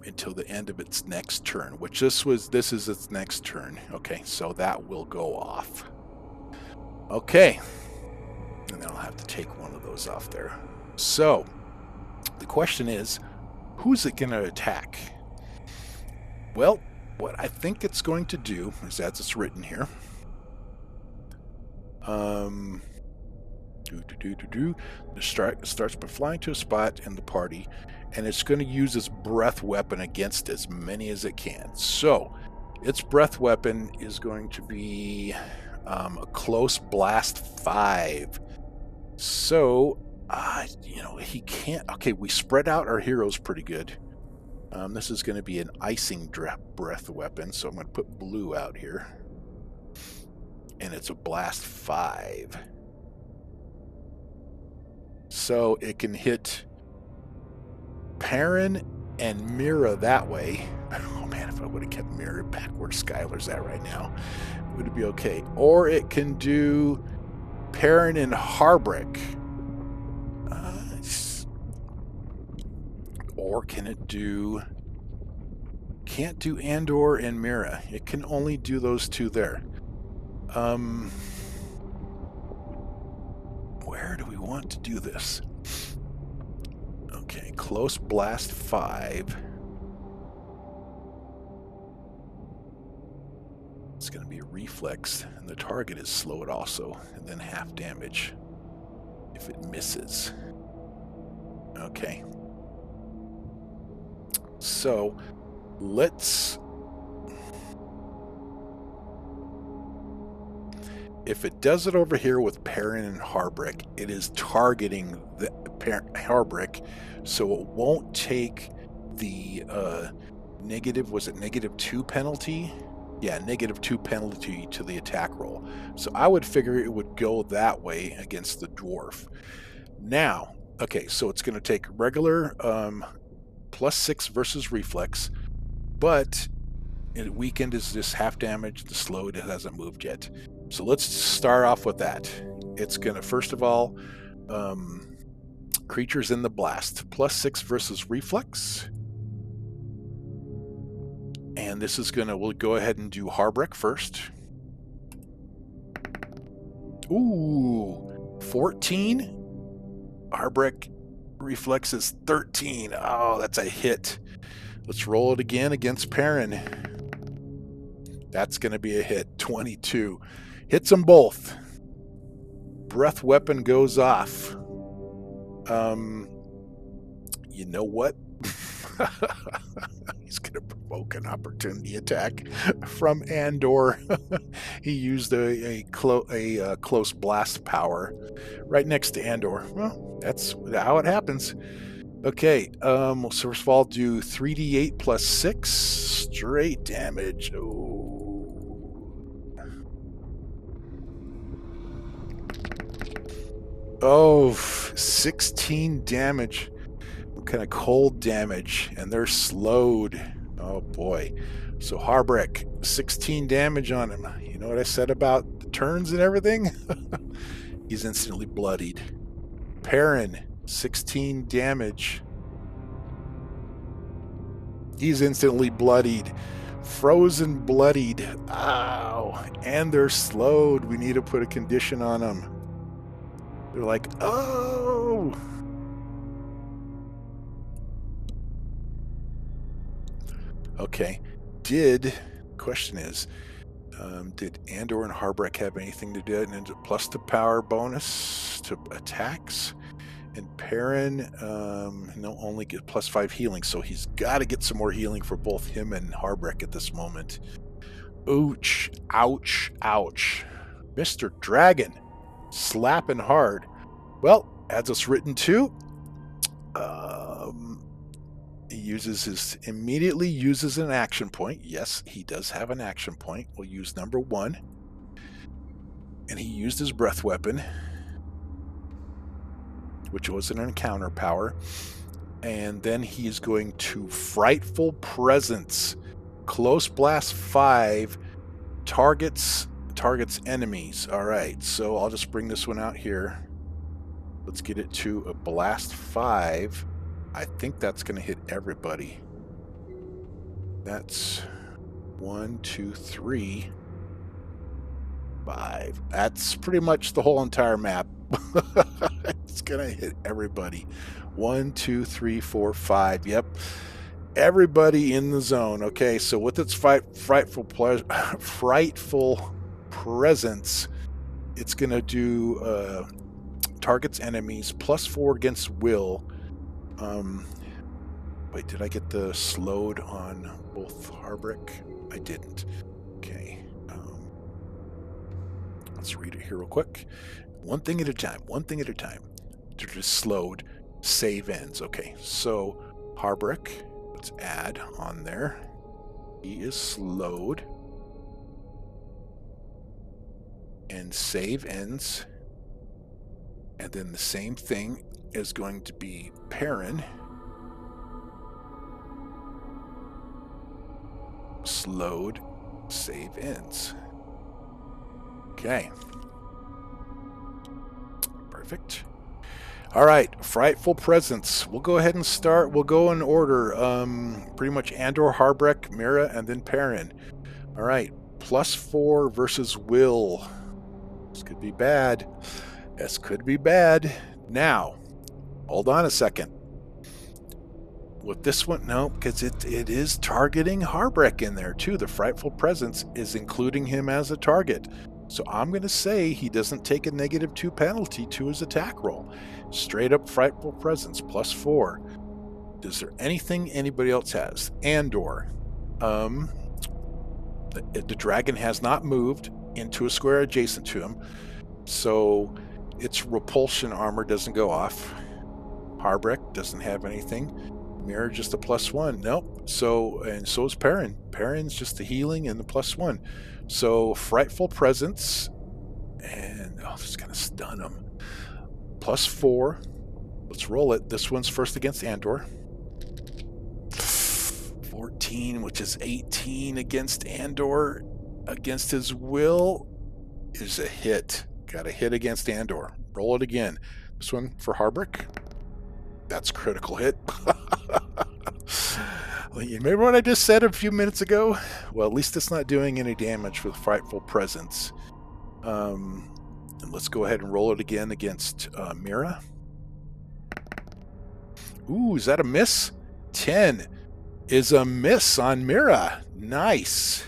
Until the end of its next turn, which this is its next turn. Okay, so that will go off. Okay. And then I'll have to take one of those off there. So, the question is, who's it going to attack? Well, what I think it's going to do is, as it's written here, it starts by flying to a spot in the party, and it's going to use its breath weapon against as many as it can. So, its breath weapon is going to be a close blast 5. So, he can't. Okay, we spread out our heroes pretty good. This is going to be an icing breath weapon, so I'm going to put blue out here. And it's a blast 5. So it can hit Perrin and Mira that way. Oh man, if I would have kept Mira back where Skylar's at right now, would it be okay? Or it can do Perrin and Harbrick. Or can it do... Can't do Andor and Mira. It can only do those 2 there. Where do we want to do this? Okay, close blast 5. It's going to be a reflex, and the target is slowed also, and then half damage if it misses. Okay. So, let's... If it does it over here with Perrin and Harbrick, it is targeting the Harbrick, so it won't take the negative, was it -2 penalty? Yeah, -2 penalty to the attack roll. So I would figure it would go that way against the dwarf. Now, okay, so it's going to take regular +6 versus reflex, but it weakened is just half damage. The slowed, it hasn't moved yet. So let's start off with that. It's going to, first of all, creatures in the blast. +6 versus reflex. And this is gonna, we'll go ahead and do Harbrick first. Ooh, 14. Harbrick reflex is 13. Oh, that's a hit. Let's roll it again against Perrin. That's going to be a hit. 22. Hits them both. Breath weapon goes off. You know what? He's going to provoke an opportunity attack from Andor. He used a close blast power right next to Andor. Well, that's how it happens. Okay, so first of all, do 3d8 plus 6 straight damage. Oh, 16 damage. What kind of cold damage? And they're slowed. Oh boy. So Harbrick, 16 damage on him. You know what I said about the turns and everything? He's instantly bloodied. Perrin, 16 damage. He's instantly bloodied. Frozen bloodied. Ow. And they're slowed. We need to put a condition on them. They're like, oh. Okay. Question is, did Andor and Harbrick have anything to do? And plus the power bonus to attacks? And Perrin, no, only get plus 5 healing, so he's got to get some more healing for both him and Harbrick at this moment. Ouch, ouch, ouch. Mr. Dragon, slapping hard. Well, as it's written too, he immediately uses an action point. Yes, he does have an action point. We'll use number 1. And he used his breath weapon, which was an encounter power. And then he is going to Frightful Presence. Close Blast 5 targets enemies. All right, so I'll just bring this one out here. Let's get it to a Blast 5. I think that's going to hit everybody. That's 1, 2, 3, 5. That's pretty much the whole entire map. It's gonna hit everybody. 1, 2, 3, 4, 5. Yep, everybody in the zone. Okay, so with its frightful presence, it's gonna do targets enemies plus 4 against will. Wait, did I get the slowed on both Harbrick? I didn't. Okay. Let's read it here real quick. One thing at a time. They're just slowed. Save ends. Okay, so Harbrick, let's add on there. He is slowed. And save ends. And then the same thing is going to be Perrin. Slowed. Save ends. Okay. Perfect. All right, Frightful Presence. We'll go ahead and start. We'll go in order. Pretty much Andor, Harbrick, Mira, and then Perrin. All right, plus 4 versus will. This could be bad. This could be bad. Now, hold on a second. With this one, no, because it is targeting Harbrick in there too. The Frightful Presence is including him as a target. So I'm going to say he doesn't take a -2 penalty to his attack roll. Straight up Frightful Presence, plus 4. Is there anything anybody else has? Andor. The dragon has not moved into a square adjacent to him. So its repulsion armor doesn't go off. Harbrick doesn't have anything. Mirror just a plus 1. Nope. So, and so is Perrin. Perrin's just the healing and the plus 1. So Frightful Presence, and this is going to stun him. Plus 4. Let's roll it. This one's first against Andor. 14, which is 18 against Andor. Against his will is a hit. Got a hit against Andor. Roll it again. This one for Harbrick. That's critical hit. You remember what I just said a few minutes ago? Well, at least it's not doing any damage with Frightful Presence. And let's go ahead and roll it again against Mira. Ooh, is that a miss? 10 is a miss on Mira. Nice.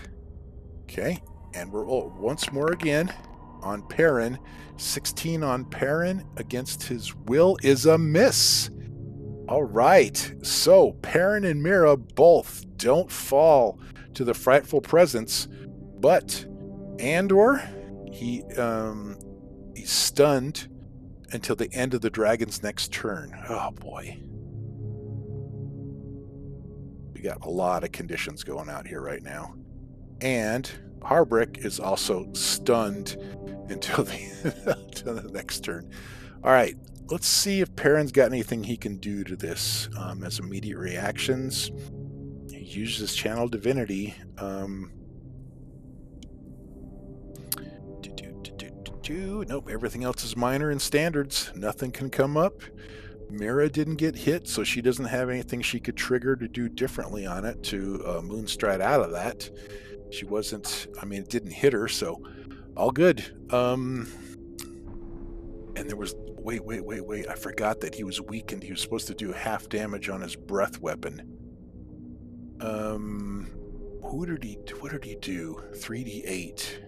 Okay, and we're once more again on Perrin. 16 on Perrin against his will is a miss. All right, so Perrin and Mira both don't fall to the Frightful Presence, but Andor, he's stunned until the end of the dragon's next turn. Oh boy. We got a lot of conditions going out here right now. And Harbrick is also stunned until the next turn. All right, let's see if Perrin's got anything he can do to this as immediate reactions. He uses Channel Divinity. Nope, everything else is minor and standards. Nothing can come up. Mira didn't get hit, so she doesn't have anything she could trigger to do differently on it to Moonstride out of that. She wasn't, I mean, it didn't hit her, so all good. And there was, wait, I forgot that he was weakened. He was supposed to do half damage on his breath weapon. What did he do? 3d8.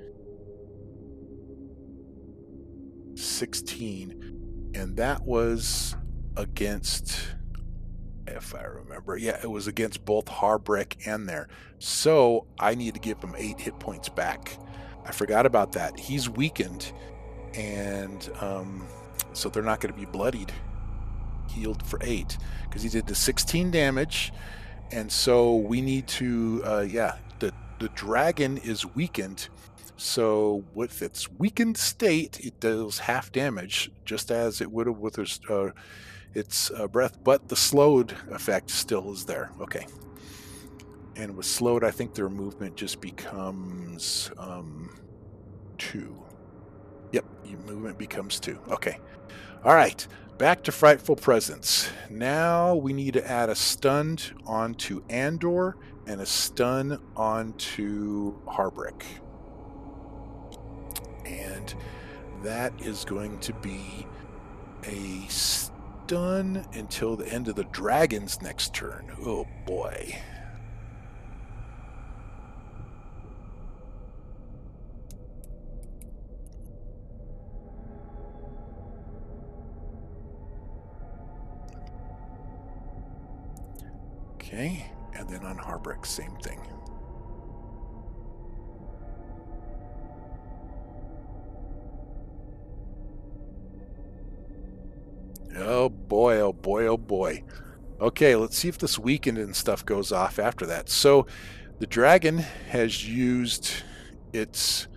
16. And that was against, if I remember, yeah, it was against both Harbrick and there. So I need to give him 8 hit points back. I forgot about that. He's weakened, and so they're not going to be bloodied. Healed for 8 because he did the 16 damage, and so we need to, the dragon is weakened. So with its weakened state, it does half damage, just as it would have with its breath, but the slowed effect still is there. Okay. And with slowed, I think their movement just becomes 2. Yep, your movement becomes 2. Okay. All right, back to Frightful Presence. Now we need to add a stunned onto Andor and a stun onto Harbrick. And that is going to be a stun until the end of the dragon's next turn. Oh boy. Okay, and then on Harbrick, same thing. Oh boy, oh boy, oh boy. Okay, let's see if this weakened and stuff goes off after that. So the dragon has used its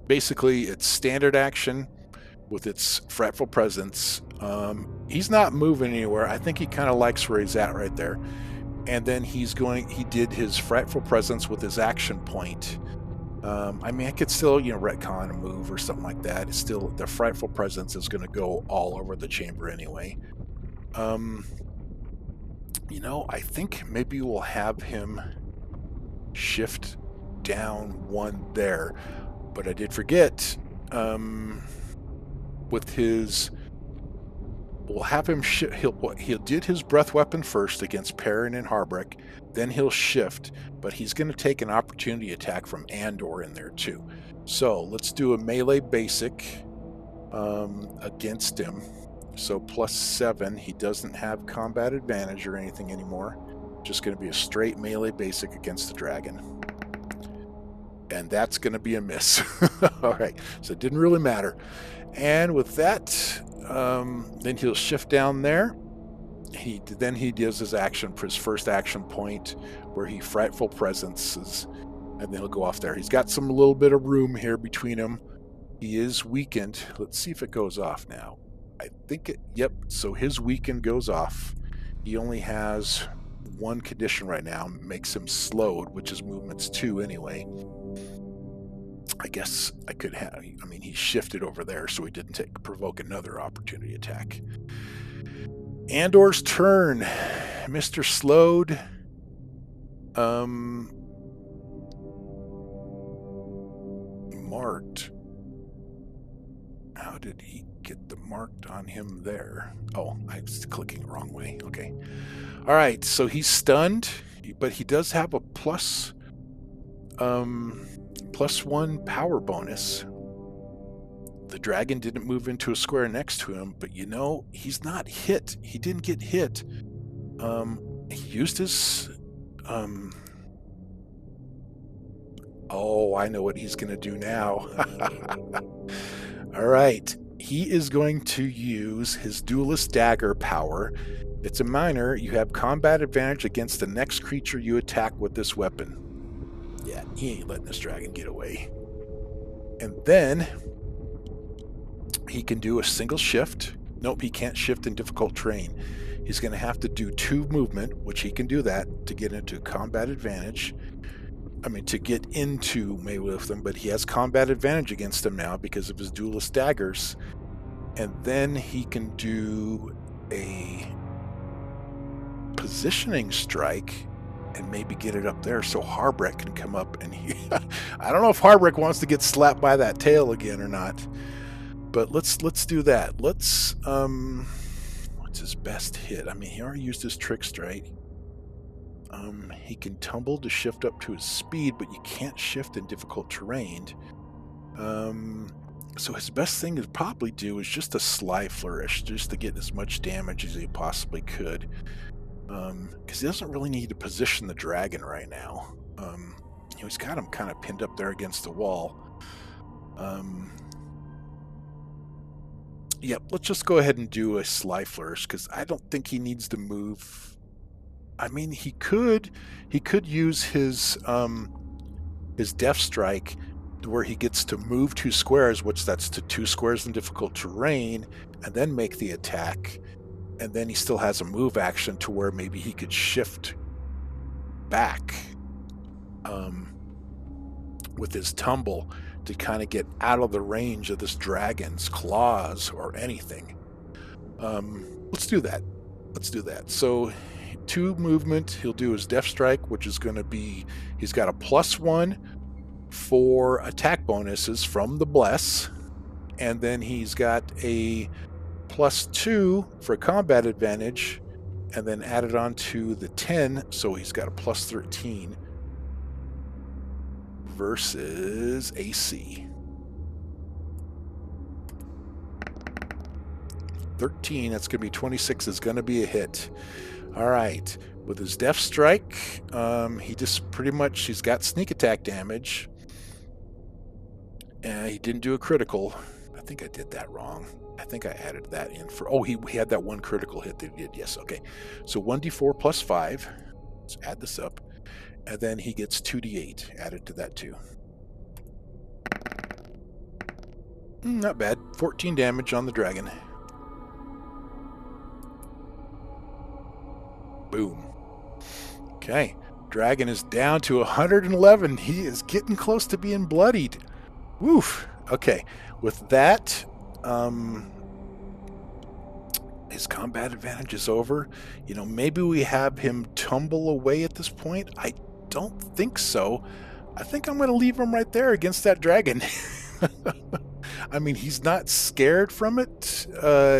basically its standard action with its Frightful Presence. He's not moving anywhere. I think he kind of likes where he's at right there. And then he did his Frightful Presence with his action point. I mean, I could still, retcon a move or something like that. It's still, the Frightful Presence is going to go all over the chamber anyway. I think maybe we'll have him shift down 1 there. But I did forget, with his, we'll have him he'll did his breath weapon first against Perrin and Harbrick, then he'll shift, but he's going to take an opportunity attack from Andor in there too. So let's do a melee basic against him. So +7, he doesn't have combat advantage or anything anymore. Just going to be a straight melee basic against the dragon. And that's going to be a miss. All right, so it didn't really matter. And with that, then he'll shift down there. Then he does his first action point, where he Frightful Presences, and then he'll go off there. He's got some little bit of room here between him. He is weakened. Let's see if it goes off now. I think yep. So his weaken goes off. He only has 1 condition right now, makes him slowed, which is movement's 2 anyway. I guess I could have, he shifted over there, so he didn't provoke another opportunity attack. Andor's turn. Mr. Slowed. Marked. How did he get the marked on him there? Oh, I was clicking the wrong way. Okay. All right, so he's stunned, but he does have a +1 power bonus. The dragon didn't move into a square next to him, but you know, he's not hit. He didn't get hit. He used his oh, I know what he's going to do now. All right. He is going to use his duelist dagger power. It's a minor. You have combat advantage against the next creature you attack with this weapon. Yeah, he ain't letting this dragon get away. And then he can do a single shift. Nope, he can't shift in difficult terrain. He's going to have to do 2 movement, which he can do that to get into combat advantage. I mean, to get into melee with them, but he has combat advantage against them now because of his duelist daggers. And then he can do a positioning strike and maybe get it up there so Harbrek can come up and he I don't know if Harbrek wants to get slapped by that tail again or not. But let's do that. Let's what's his best hit? I mean, he already used his trick strike. He can tumble to shift up to his speed, but you can't shift in difficult terrain. So his best thing to probably do is just a sly flourish, just to get as much damage as he possibly could. Because he doesn't really need to position the dragon right now. He's got him kind of pinned up there against the wall. Yep, let's just go ahead and do a sly flourish, because I don't think he needs to move. I mean, he could use his death strike where he gets to move 2 squares, which that's to 2 squares in difficult terrain, and then make the attack. And then he still has a move action to where maybe he could shift back with his tumble to kind of get out of the range of this dragon's claws or anything. Let's do that. So 2 movement, he'll do his death strike, which is going to be, he's got a +1 for attack bonuses from the bless, and then he's got a +2 for combat advantage, and then added on to the 10, so he's got a +13 versus AC. 13, that's going to be 26, is going to be a hit. All right, with his death strike, he just pretty much, he's got sneak attack damage. He didn't do a critical. I think I did that wrong. I think I added that in for, oh, he had that 1 critical hit that he did, yes, okay. So 1d4 + 5, let's add this up, and then he gets 2d8 added to that too. Not bad, 14 damage on the dragon. Boom. Okay, dragon is down to 111. He is getting close to being bloodied. Woof. Okay, with that, his combat advantage is over. You know, maybe we have him tumble away at this point. I don't think so. I think I'm going to leave him right there against that dragon. I mean, he's not scared from it.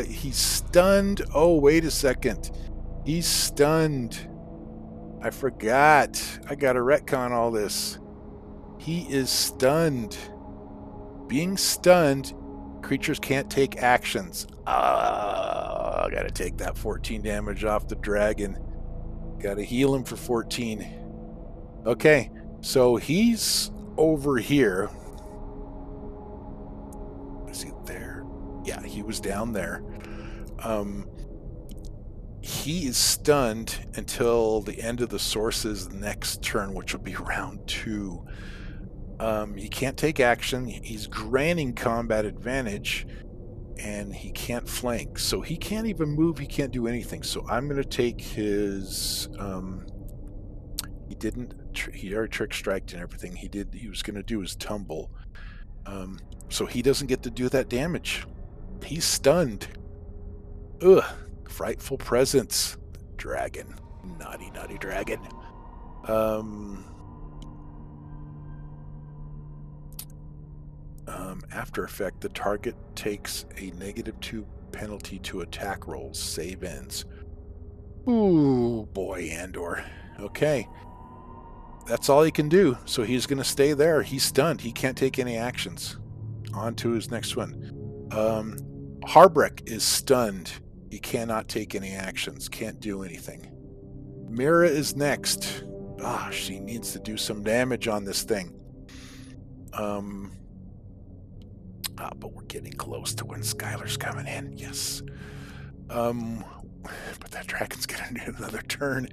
He's stunned. Oh, wait a second. He's stunned. I forgot. I got to retcon all this. He is stunned. Being stunned, creatures can't take actions. I got to take that 14 damage off the dragon. Got to heal him for 14. Okay, so he's over here. Is he there? Yeah, he was down there. He is stunned until the end of the source's next turn, which will be round 2. He can't take action. He's granting combat advantage, and he can't flank. So he can't even move. He can't do anything. So I'm going to take his... he already trick striked and everything. He was going to do his tumble. So he doesn't get to do that damage. He's stunned. Ugh. Frightful presence, dragon. Naughty, naughty dragon. After effect, the target takes a -2 penalty to attack rolls. Save ends. Ooh, boy, Andor. Okay. That's all he can do. So he's going to stay there. He's stunned. He can't take any actions. On to his next one. Harbrek is stunned. He cannot take any actions. Can't do anything. Mira is next. She needs to do some damage on this thing. But we're getting close to when Skylar's coming in. Yes. But that dragon's gonna need another turn.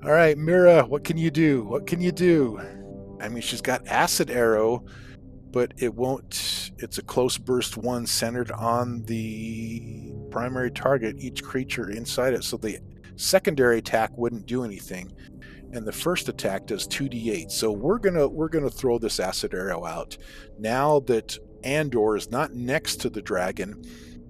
All right, Mira, what can you do? What can you do? I mean, she's got Acid Arrow, but it won't. It's a close burst 1 centered on the primary target, each creature inside it. So the secondary attack wouldn't do anything, and the first attack does 2d8. So we're gonna throw this Acid Arrow out now that Andor is not next to the dragon,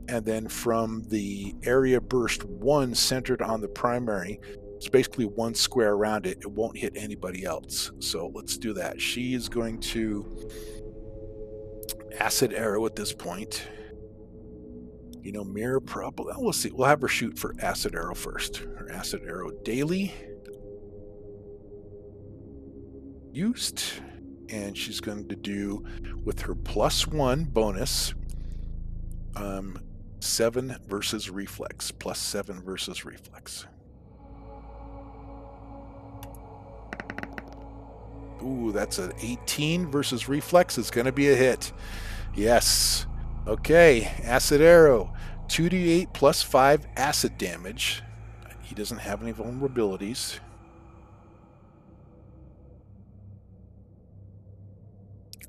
and then from the area burst 1 centered on the primary, it's basically 1 square around it. It won't hit anybody else. So let's do that. She is going to Acid Arrow at this point. You know, Mirror probably. We'll see. We'll have her shoot for Acid Arrow first. Her Acid Arrow daily used. And she's going to do, with her +1 bonus, 7 versus reflex. +7 versus reflex. Ooh, that's an 18 versus reflex. It's going to be a hit. Yes. Okay, Acid Arrow. 2d8 +5 acid damage. He doesn't have any vulnerabilities.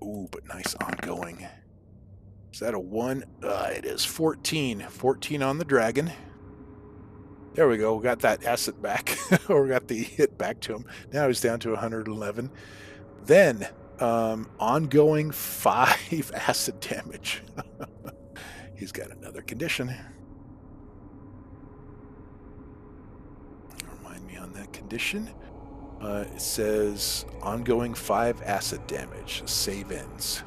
Ooh, but nice ongoing. Is that a 1? It is 14. 14 on the dragon. There we go. We got that acid back. Or we got the hit back to him. Now he's down to 111. Then, ongoing 5 acid damage. He's got another condition. Remind me on that condition. It says ongoing 5 acid damage. Save ends.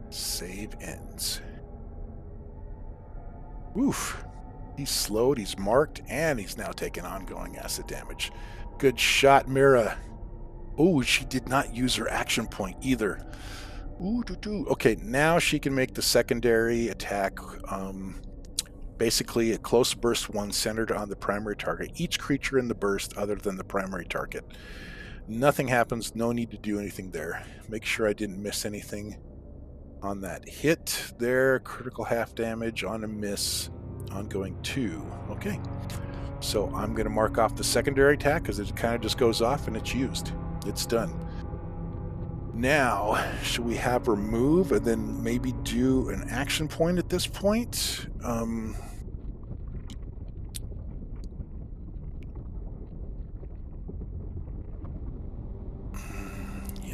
Save ends. Oof. He's slowed, he's marked, and he's now taking ongoing acid damage. Good shot, Mira. Oh, she did not use her action point either. Ooh, okay, now she can make the secondary attack. Basically, a close burst 1 centered on the primary target. Each creature in the burst other than the primary target. Nothing happens. No need to do anything there. Make sure I didn't miss anything on that hit there. Critical half damage on a miss. Ongoing 2. Okay. So I'm going to mark off the secondary attack because it kind of just goes off and it's used. It's done. Now, should we have her move and then maybe do an action point at this point? You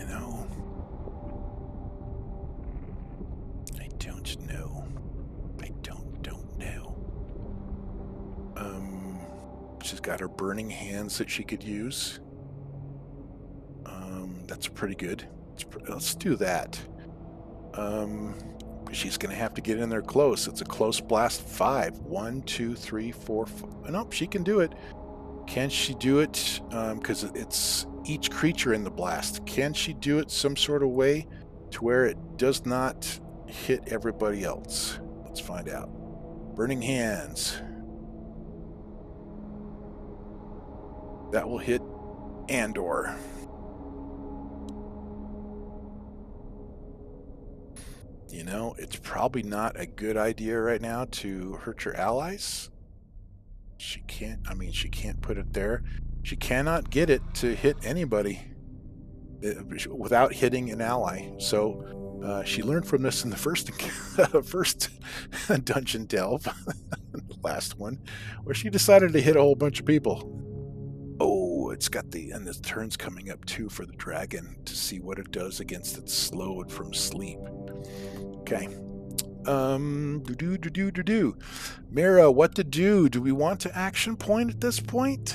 know, I don't know. I don't know. She's got her burning hands that she could use. That's pretty good. Let's do that. She's going to have to get in there close. It's a close blast 5. 1, 2, 3, 4, 5. Nope, she can do it. Can she do it? Because it's each creature in the blast. Can she do it some sort of way to where it does not hit everybody else? Let's find out. Burning hands. That will hit Andor. You know, it's probably not a good idea right now to hurt your allies. She can't put it there. She cannot get it to hit anybody without hitting an ally. So she learned from this in the first dungeon delve, the last one, where she decided to hit a whole bunch of people. Oh, it's got and the turn's coming up too for the dragon to see what it does against its slowed from sleep. Okay. Mira, what to do? Do we want to action point at this point?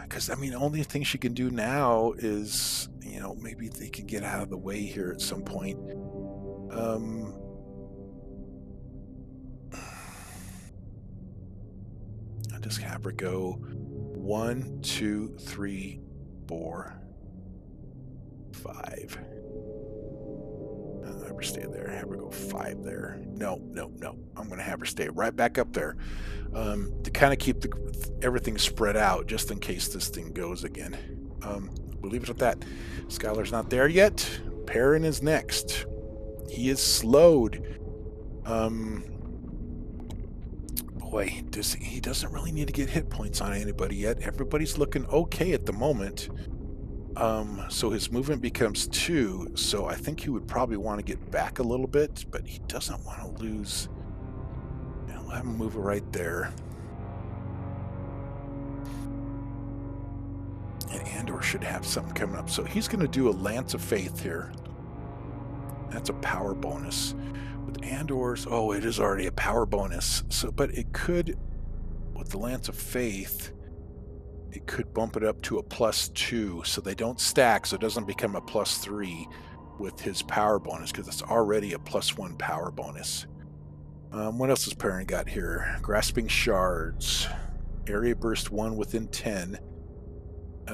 Because, I mean, the only thing she can do now is, you know, maybe they can get out of the way here at some point. I'll just have her go 1, 2, 3, 4, 5. Have her stay there. Have her go 5 there. No. I'm going to have her stay right back up there to kind of keep everything spread out just in case this thing goes again. We'll leave it at that. Skylar's not there yet. Perrin is next. He is slowed. Boy, he doesn't really need to get hit points on anybody yet. Everybody's looking okay at the moment. So his movement becomes 2, so I think he would probably want to get back a little bit, but he doesn't want to lose. I'll have him move it right there. And Andor should have something coming up. So he's going to do a Lance of Faith here. That's a power bonus. With Andor's, oh, it is already a power bonus. So, but it could, with the Lance of Faith, it could bump it up to a +2, so they don't stack, so it doesn't become a +3 with his power bonus, because it's already a +1 power bonus. What else has Perrin got here? Grasping Shards. Area Burst 1 within 10.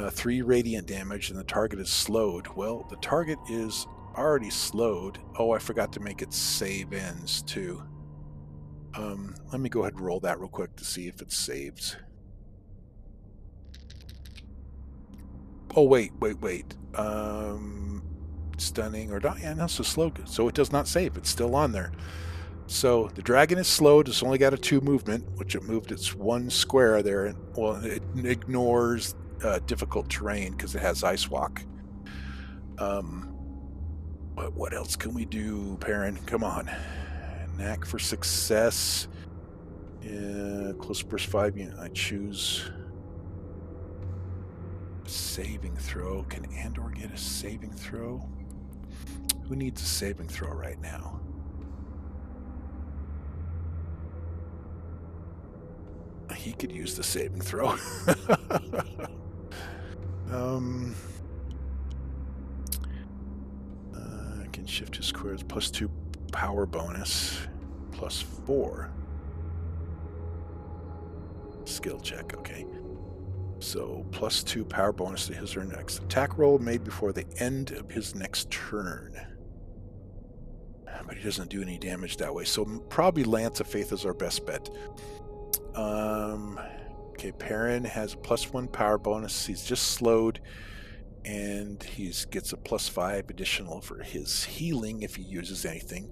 3 radiant damage, and the target is slowed. Well, the target is already slowed. Oh, I forgot to make it save ends, too. Let me go ahead and roll that real quick to see if it saves. Oh, wait. Stunning or not? Yeah, no, so slow. So it does not save. It's still on there. So the dragon is slowed. It's only got a 2 movement, which it moved its 1 square there. Well, it ignores difficult terrain because it has Ice Walk. But what else can we do, Perrin? Come on. Knack for success. Yeah, close burst 5 unit. I choose saving throw. Can Andor get a saving throw? Who needs a saving throw right now? He could use the saving throw. I can shift his squares. +2 power bonus. +4 skill check. Okay. So +2 power bonus to his or her next attack roll made before the end of his next turn. But he doesn't do any damage that way. So probably Lance of Faith is our best bet. Okay, Perrin has a +1 power bonus. He's just slowed, and he gets a +5 additional for his healing if he uses anything.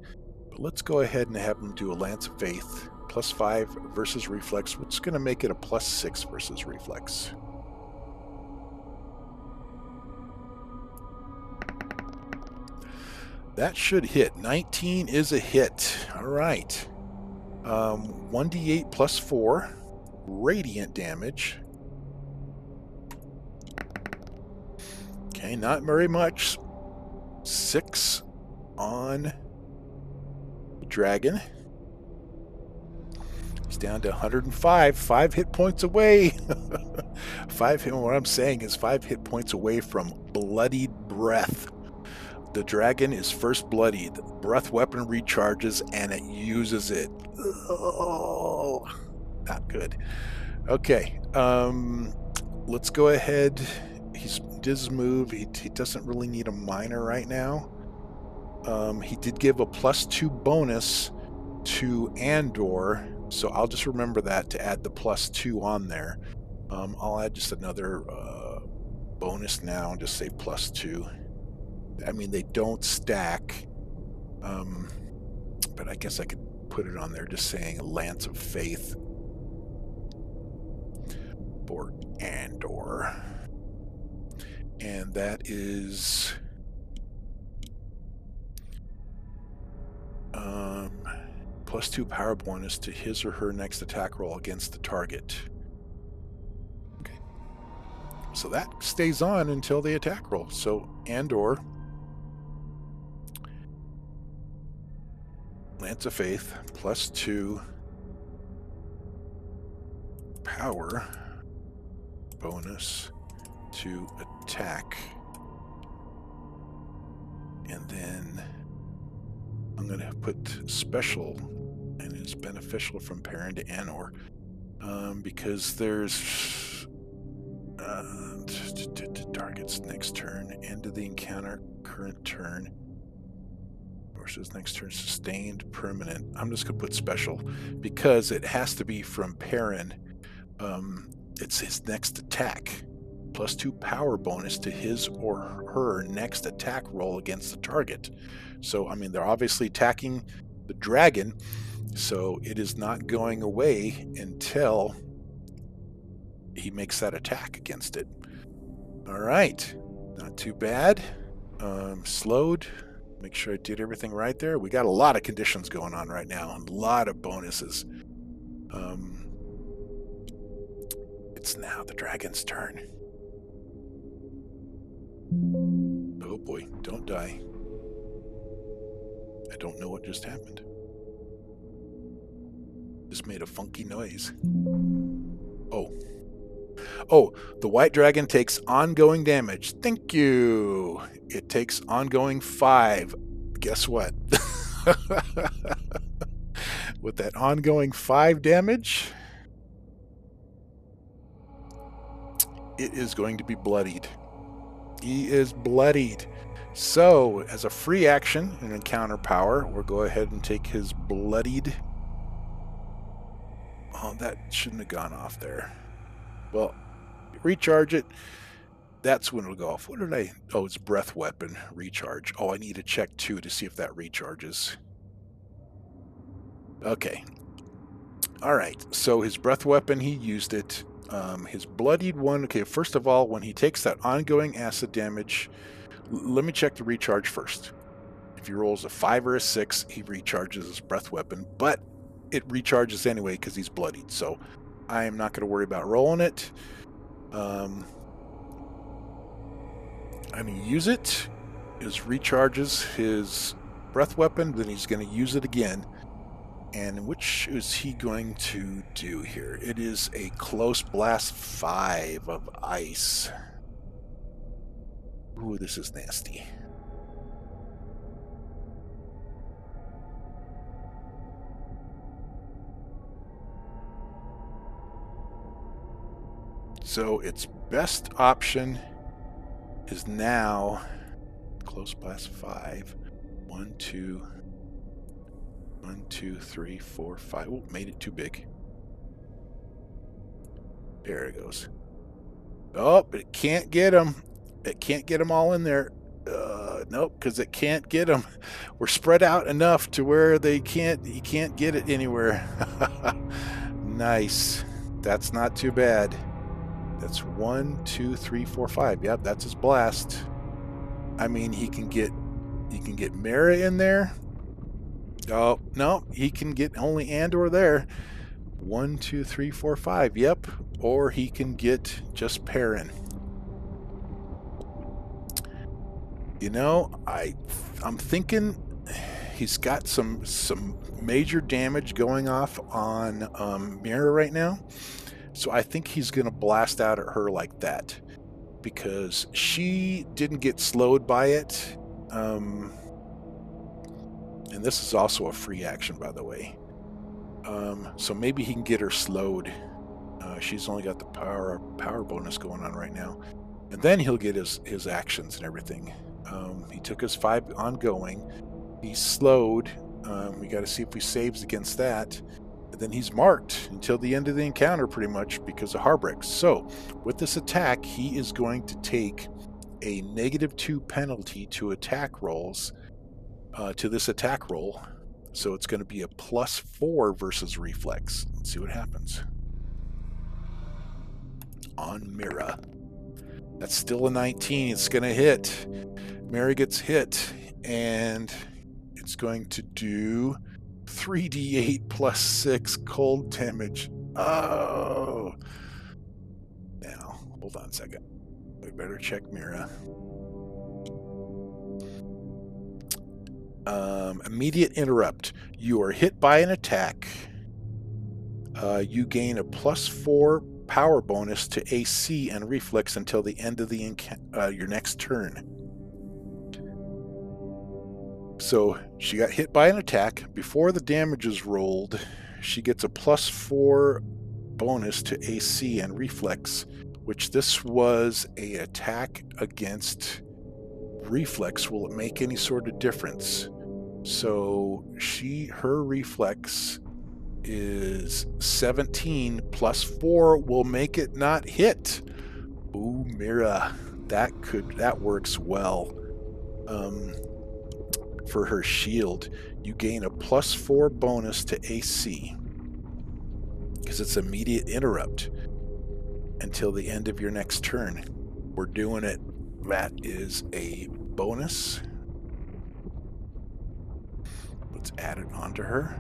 But let's go ahead and have him do a Lance of Faith. +5 versus reflex, which is going to make it a +6 versus reflex. That should hit. 19 is a hit. All right. 1d8 +4 radiant damage. Okay, not very much. 6 on the dragon. He's down to 105. 5 hit points away. What I'm saying is 5 hit points away from bloodied breath. The dragon is first bloodied. Breath weapon recharges and it uses it. Oh, not good. Okay. Let's go ahead. He did his move. He doesn't really need a minor right now. He did give a +2 bonus to Andor, so I'll just remember that to add the +2 on there. I'll add just another bonus now and just say +2. I mean, they don't stack, but I guess I could put it on there just saying a Lance of Faith for Andor. And that is +2 power bonus to his or her next attack roll against the target. So that stays on until the attack roll. So, and/or Lance of Faith, +2 power bonus to attack. And then I'm going to put special, and it's beneficial from Perrin to Anor, because there's targets next turn, end of the encounter, current turn, versus next turn, sustained, permanent. I'm just going to put special because it has to be from Perrin. It's his next attack, +2 power bonus to his or her next attack roll against the target. So, I mean, they're obviously attacking the dragon, so it is not going away until he makes that attack against it. All right, not too bad. Slowed. Make sure I did everything right there. We got a lot of conditions going on right now, and a lot of bonuses. It's now the dragon's turn. Oh boy, don't die. I don't know what just happened. Just made a funky noise. Oh, the white dragon takes ongoing damage. Thank you. It takes ongoing 5. Guess what? With that ongoing 5 damage, it is going to be bloodied. He is bloodied. So, as a free action and encounter power, we'll go ahead and take his bloodied. Oh, that shouldn't have gone off there. Well, recharge it. That's when it'll go off. What did I... Oh, it's breath weapon recharge. Oh, I need to check too to see if that recharges. Okay. All right. So his breath weapon, he used it. His bloodied one. Okay, first of all, when he takes that ongoing acid damage, let me check the recharge first. If he rolls a 5 or a 6, he recharges his breath weapon, but it recharges anyway because he's bloodied. So I am not going to worry about rolling it. I'm going to use it. It recharges his breath weapon, then he's going to use it again. And which is he going to do here? It is a close blast 5 of ice. Ooh, this is nasty. So its best option is now close blast 5. 1, 2, 3, 4, 5. Oh, made it too big. There it goes. Oh, but it can't get them. It can't get them all in there. Nope, because it can't get them. We're spread out enough to where you can't get it anywhere. Nice. That's not too bad. That's 1, 2, 3, 4, 5. Yep, that's his blast. I mean, he can get Mara in there. Oh, no, he can get only Andor there. 1, 2, 3, 4, 5. Yep. Or he can get just Perrin. You know, I'm thinking he's got some major damage going off on Mira right now. So I think he's going to blast out at her like that. Because she didn't get slowed by it. And this is also a free action, by the way. So maybe he can get her slowed. She's only got the power bonus going on right now. And then he'll get his actions and everything. He took his 5 ongoing. He's slowed. We got to see if he saves against that. And then he's marked until the end of the encounter, pretty much, because of Harbrick. So, with this attack, he is going to take a -2 penalty to attack rolls, to this attack roll. So it's going to be a +4 versus reflex. Let's see what happens. On Mira. That's still a 19. It's going to hit. Mira gets hit, and it's going to do 3d8 +6 cold damage. Oh. Now, hold on a second. better check Mira. Immediate interrupt. You are hit by an attack. You gain a +4 power bonus to AC and reflex until the end of the your next turn. So she got hit by an attack. Before the damage is rolled, she gets a +4 bonus to AC and reflex, which this was a attack against reflex. Will it make any sort of difference? So her reflex is 17 +4 will make it not hit. Ooh, Mira, that works well. For her shield, you gain a +4 bonus to AC because it's immediate interrupt until the end of your next turn. We're doing it. That is a bonus. Let's add it onto her.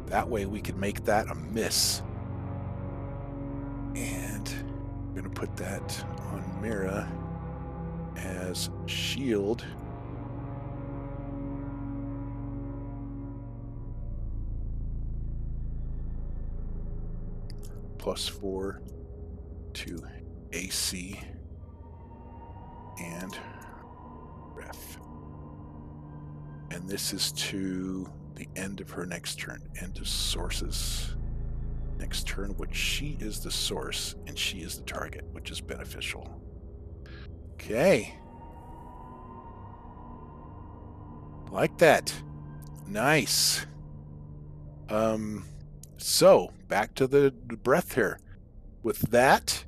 That way we can make that a miss. And I'm going to put that on Mira as shield. +4 to AC and ref. And this is to the end of her next turn. End of sources. Next turn, which she is the source and she is the target, which is beneficial. Okay. Like that. Nice. So, back to the breath here. With that,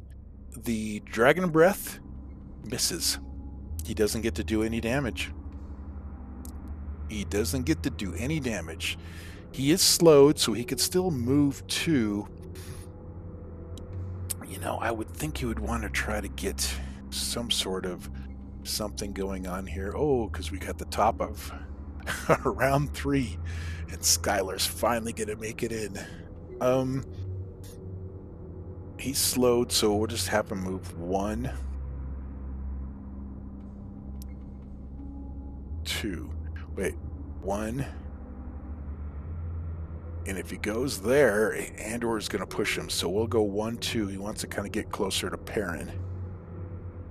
the dragon breath misses. He doesn't get to do any damage. He doesn't get to do any damage. He is slowed, so he could still move to... You know, I would think he would want to try to get some sort of something going on here. Oh, because we got the top of round 3, and Skylar's finally going to make it in. He's slowed, so we'll just have him move 1, 2. Wait, 1. And if he goes there, Andor is going to push him, so we'll go 1, 2. He wants to kind of get closer to Perrin.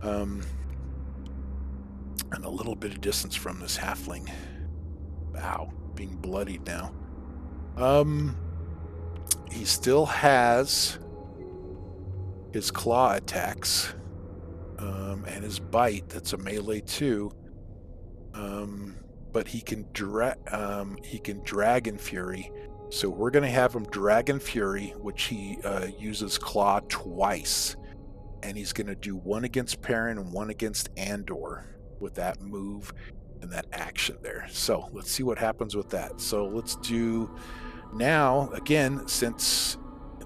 And a little bit of distance from this halfling. Wow, being bloodied now. He still has his claw attacks and his bite. That's a melee too. But he can Dragon Fury. So we're going to have him Dragon Fury, which he uses claw twice, and he's going to do 1 against Perrin and 1 against Andor with that move and that action there. So let's see what happens with that. So let's do now again. Since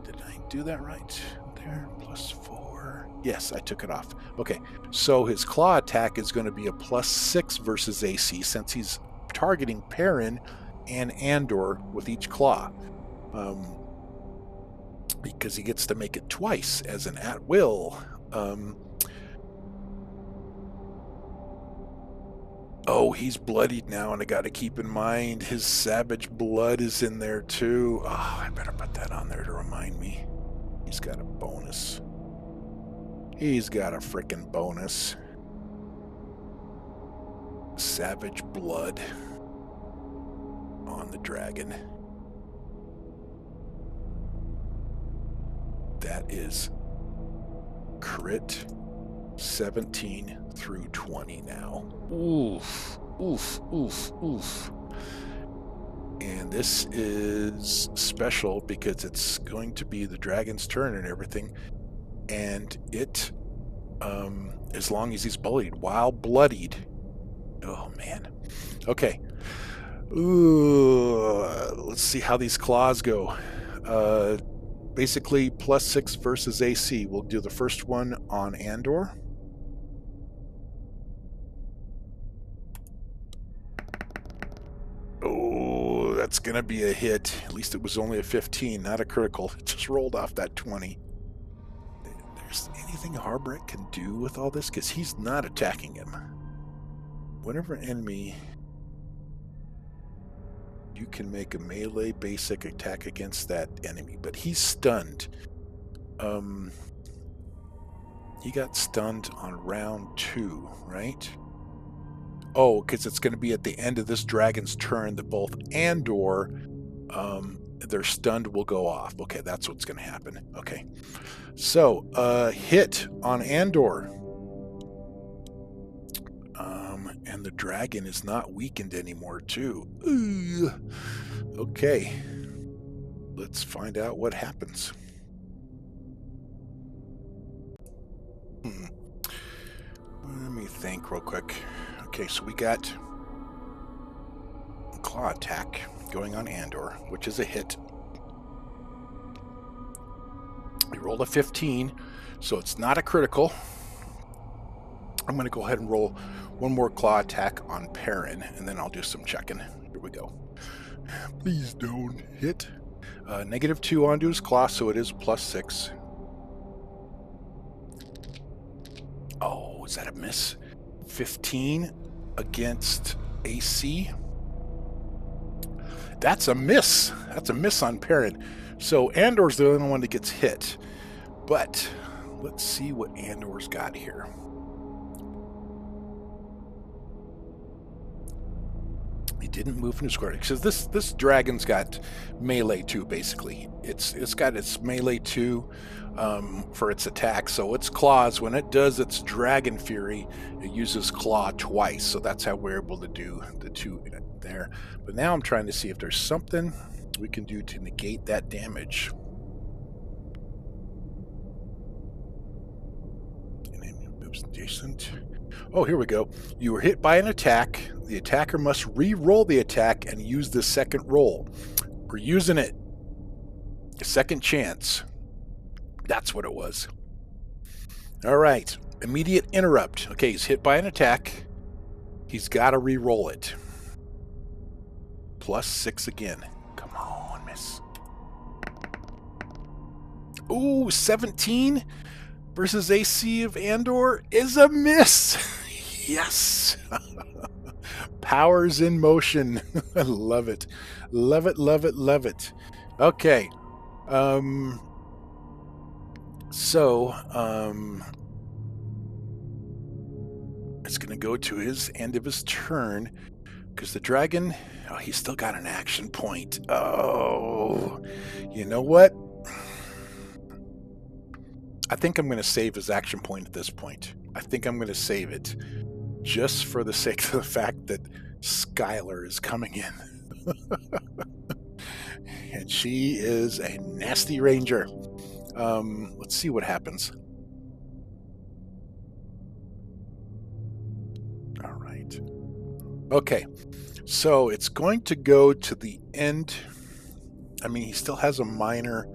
did I do that right there? +4. Yes, I took it off. Okay, so his claw attack is going to be a +6 versus AC since he's targeting Perrin and Andor with each claw, because he gets to make it twice as an at-will. Oh, he's bloodied now, and I got to keep in mind his savage blood is in there too. Oh, I better put that on there to remind me. He's got a bonus. He's got a frickin' bonus. Savage blood on the dragon. That is crit 17 through 20 now. Oof, oof, oof, oof. And this is special because it's going to be the dragon's turn and everything. And it, as long as he's bullied, while bloodied. Oh, man. Okay. Ooh, let's see how these claws go. Basically, +6 versus AC. We'll do the first one on Andor. Oh, that's going to be a hit. At least it was only a 15, not a critical. It just rolled off that 20. there's anything Harbrick can do with all this? Because he's not attacking him. Whenever an enemy, you can make a melee basic attack against that enemy, but he's stunned. He got stunned on round 2, right? Oh, because it's going to be at the end of this dragon's turn that both Andor, their stunned will go off. Okay, that's what's going to happen. Okay. So, hit on Andor. And the dragon is not weakened anymore, too. Okay. Let's find out what happens. Let me think real quick. Okay, so we got a claw attack going on Andor, which is a hit. We rolled a 15, so it's not a critical. I'm going to go ahead and roll one more claw attack on Perrin, and then I'll do some checking. Here we go. Please don't hit. -2 onto his claw, so it is +6. Oh, is that a miss? 15 against AC. That's a miss. That's a miss on Perrin. So Andor's the only one that gets hit. But let's see what Andor's got here. He didn't move into square. Because this dragon's got melee 2, basically. It's got its melee 2 for its attack. So its claws, when it does its dragon fury, it uses claw twice. So that's how we're able to do the 2 there. But now I'm trying to see if there's something we can do to negate that damage. And then moves adjacent. Oh, here we go. You were hit by an attack. The attacker must re-roll the attack and use the second roll. We're using it. A second chance. That's what it was. All right. Immediate interrupt. Okay, he's hit by an attack. He's got to re-roll it. +6 again. Come on, miss. Ooh, 17 versus AC of Andor is a miss. Yes. Powers in motion. I love it. Love it, love it, love it. Okay. It's going to go to his end of his turn because the dragon, oh, he's still got an action point. Oh, you know what? I think I'm going to save his action point at this point. I think I'm going to save it just for the sake of the fact that Skylar is coming in. And she is a nasty ranger. Let's see what happens. All right. Okay. So it's going to go to the end. I mean, he still has a minor.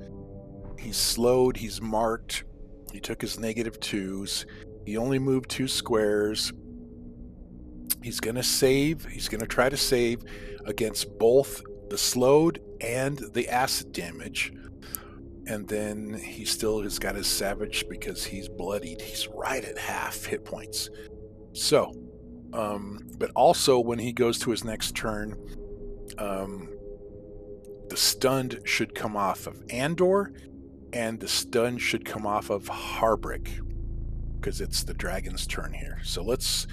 He's slowed. He's marked. He took his -2s. He only moved 2 squares. He's going to save. He's going to try to save against both the slowed and the acid damage. And then he still has got his savage because he's bloodied. He's right at half hit points. So, but also when he goes to his next turn, the stunned should come off of Andor, and the stun should come off of Harbrick because it's the dragon's turn here. So let's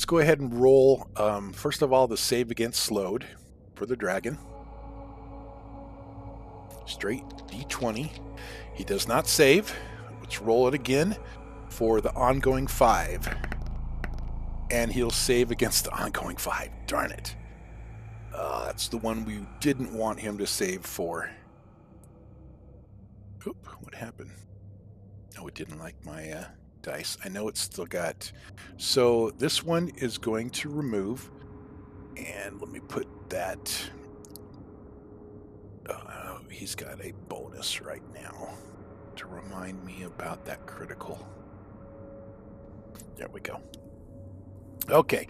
go ahead and roll. First of all, the save against slowed for the dragon. Straight D20. He does not save. Let's roll it again for the ongoing 5. And he'll save against the ongoing 5. Darn it. That's the one we didn't want him to save for. Oop, what happened? Oh, it didn't like my dice. I know it's still got. So this one is going to remove. And let me put that. He's got a bonus right now to remind me about that critical. There we go. Okay,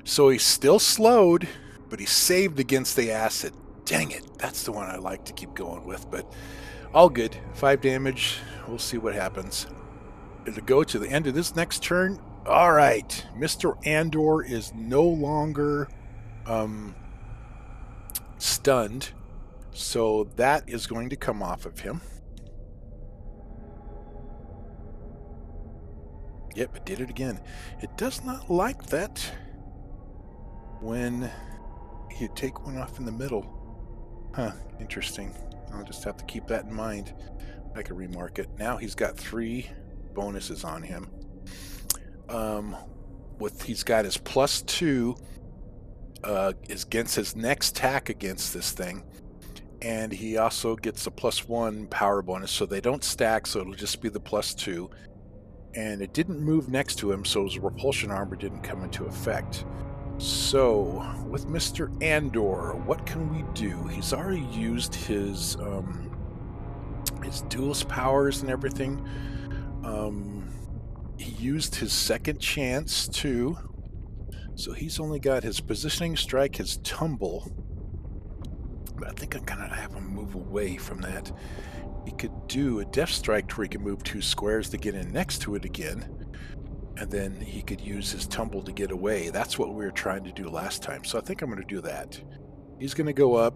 so he's still slowed, but he saved against the acid. Dang it, that's the one I like to keep going with, but all good. 5 damage. We'll see what happens. to go to the end of this next turn. All right, Mr. Andor is no longer stunned, so that is going to come off of him. Yep, it did it again. It does not like that when you take one off in the middle. Huh, interesting. I'll just have to keep that in mind. I can remark it. Now he's got 3 bonuses on him. He's got his +2 is against his next attack against this thing, and he also gets a +1 power bonus, so they don't stack, so it'll just be the +2. And it didn't move next to him, so his repulsion armor didn't come into effect. So, with Mr. Andor, what can we do? He's already used his duelist powers and everything. He used his second chance too. So he's only got his positioning strike, his tumble. But I think I'm gonna have him move away from that. He could do a death strike where he can move 2 squares to get in next to it again. And then he could use his tumble to get away. That's what we were trying to do last time. So I think I'm going to do that. He's going to go up.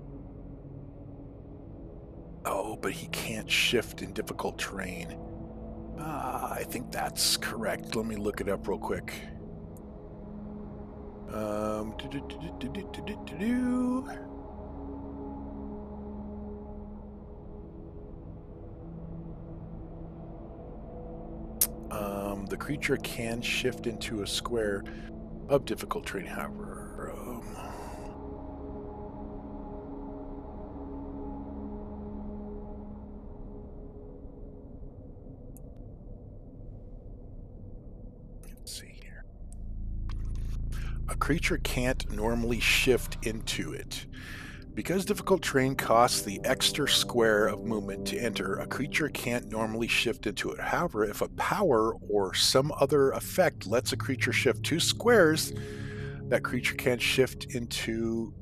Oh, but he can't shift in difficult terrain. I think that's correct. Let me look it up real quick. The creature can shift into a square of difficult terrain, however. Let's see here. A creature can't normally shift into it. Because difficult terrain costs the extra square of movement to enter, a creature can't normally shift into it. However, if a power or some other effect lets a creature shift 2 squares, that creature can shift into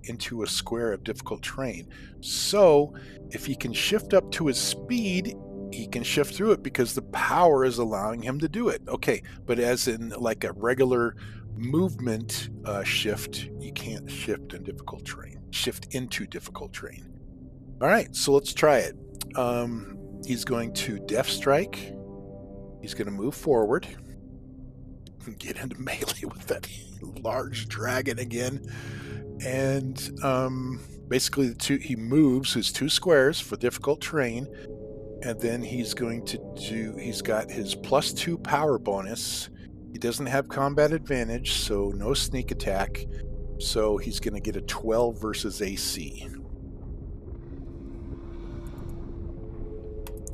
a square of difficult terrain. So, if he can shift up to his speed, he can shift through it because the power is allowing him to do it. Okay, but as in like a regular movement shift, you can't shift in difficult terrain. Shift into difficult terrain. All right, so let's try it. He's going to Death Strike. He's going to move forward. Get into melee with that large dragon again. And basically, he moves his 2 squares for difficult terrain. And then he's going to he's got his +2 power bonus. He doesn't have combat advantage, so no sneak attack. So he's going to get a 12 versus AC.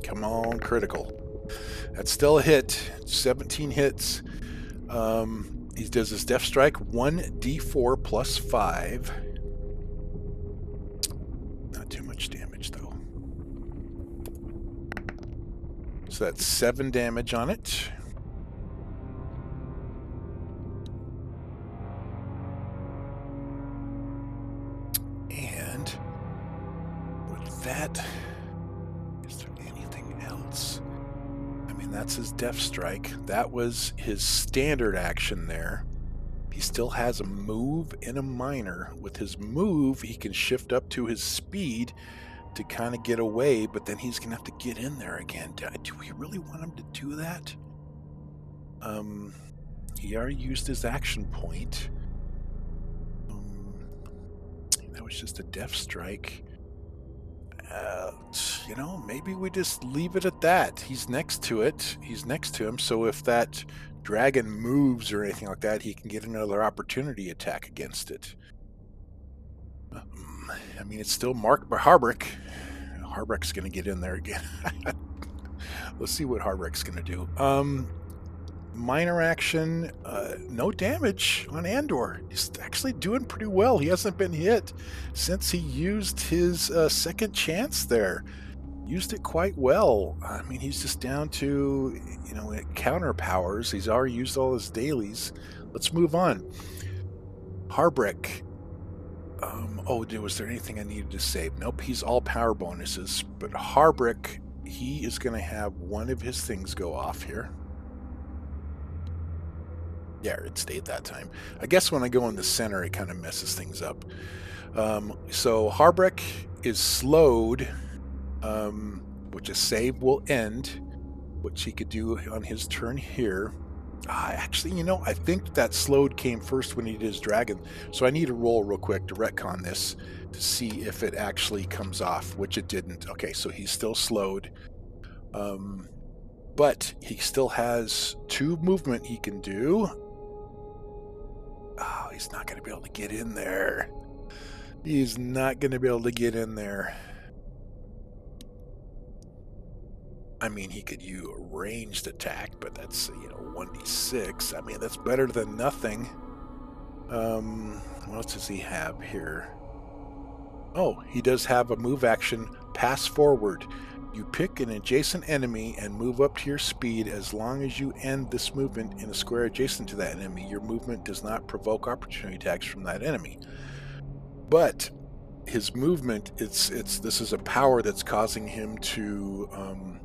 Come on, critical. That's still a hit. 17 hits. He does his Death Strike, 1d4 +5. Not too much damage, though. So that's 7 damage on it. And with that, is there anything else? I mean, that's his Death Strike. That was his standard action there. He still has a move and a minor. With his move, he can shift up to his speed to kind of get away, but then he's going to have to get in there again. Do we really want him to do that? He already used his action point. That was just a Death Strike. You know, maybe we just leave it at that. He's next to it. He's next to him, so if that dragon moves or anything like that, he can get another opportunity attack against it. I mean, it's still marked by Harbrick. Harbrick's going to get in there again. Let's see what Harbrick's going to do. Minor action, no damage on Andor. He's actually doing pretty well. He hasn't been hit since he used his second chance there. Used it quite well. I mean, he's just down to, you know, counter powers. He's already used all his dailies. Let's move on. Harbrick. Was there anything I needed to save? Nope, he's all power bonuses. But Harbrick, he is going to have one of his things go off here. Yeah, it stayed that time. I guess when I go in the center, it kind of messes things up. So Harbeck is slowed, which a save will end, which he could do on his turn here. Actually, you know, I think that slowed came first when he did his dragon. So I need to roll real quick to retcon this to see if it actually comes off, which it didn't. Okay, so he's still slowed. But he still has 2 movement he can do. Oh, he's not going to be able to get in there. He's not going to be able to get in there. I mean, he could use a ranged attack, but that's, 1d6. I mean, that's better than nothing. What else does he have here? Oh, he does have a move action, pass forward. You pick an adjacent enemy and move up to your speed. As long as you end this movement in a square adjacent to that enemy, your movement does not provoke opportunity attacks from that enemy. But his movement, this is a power that's causing him to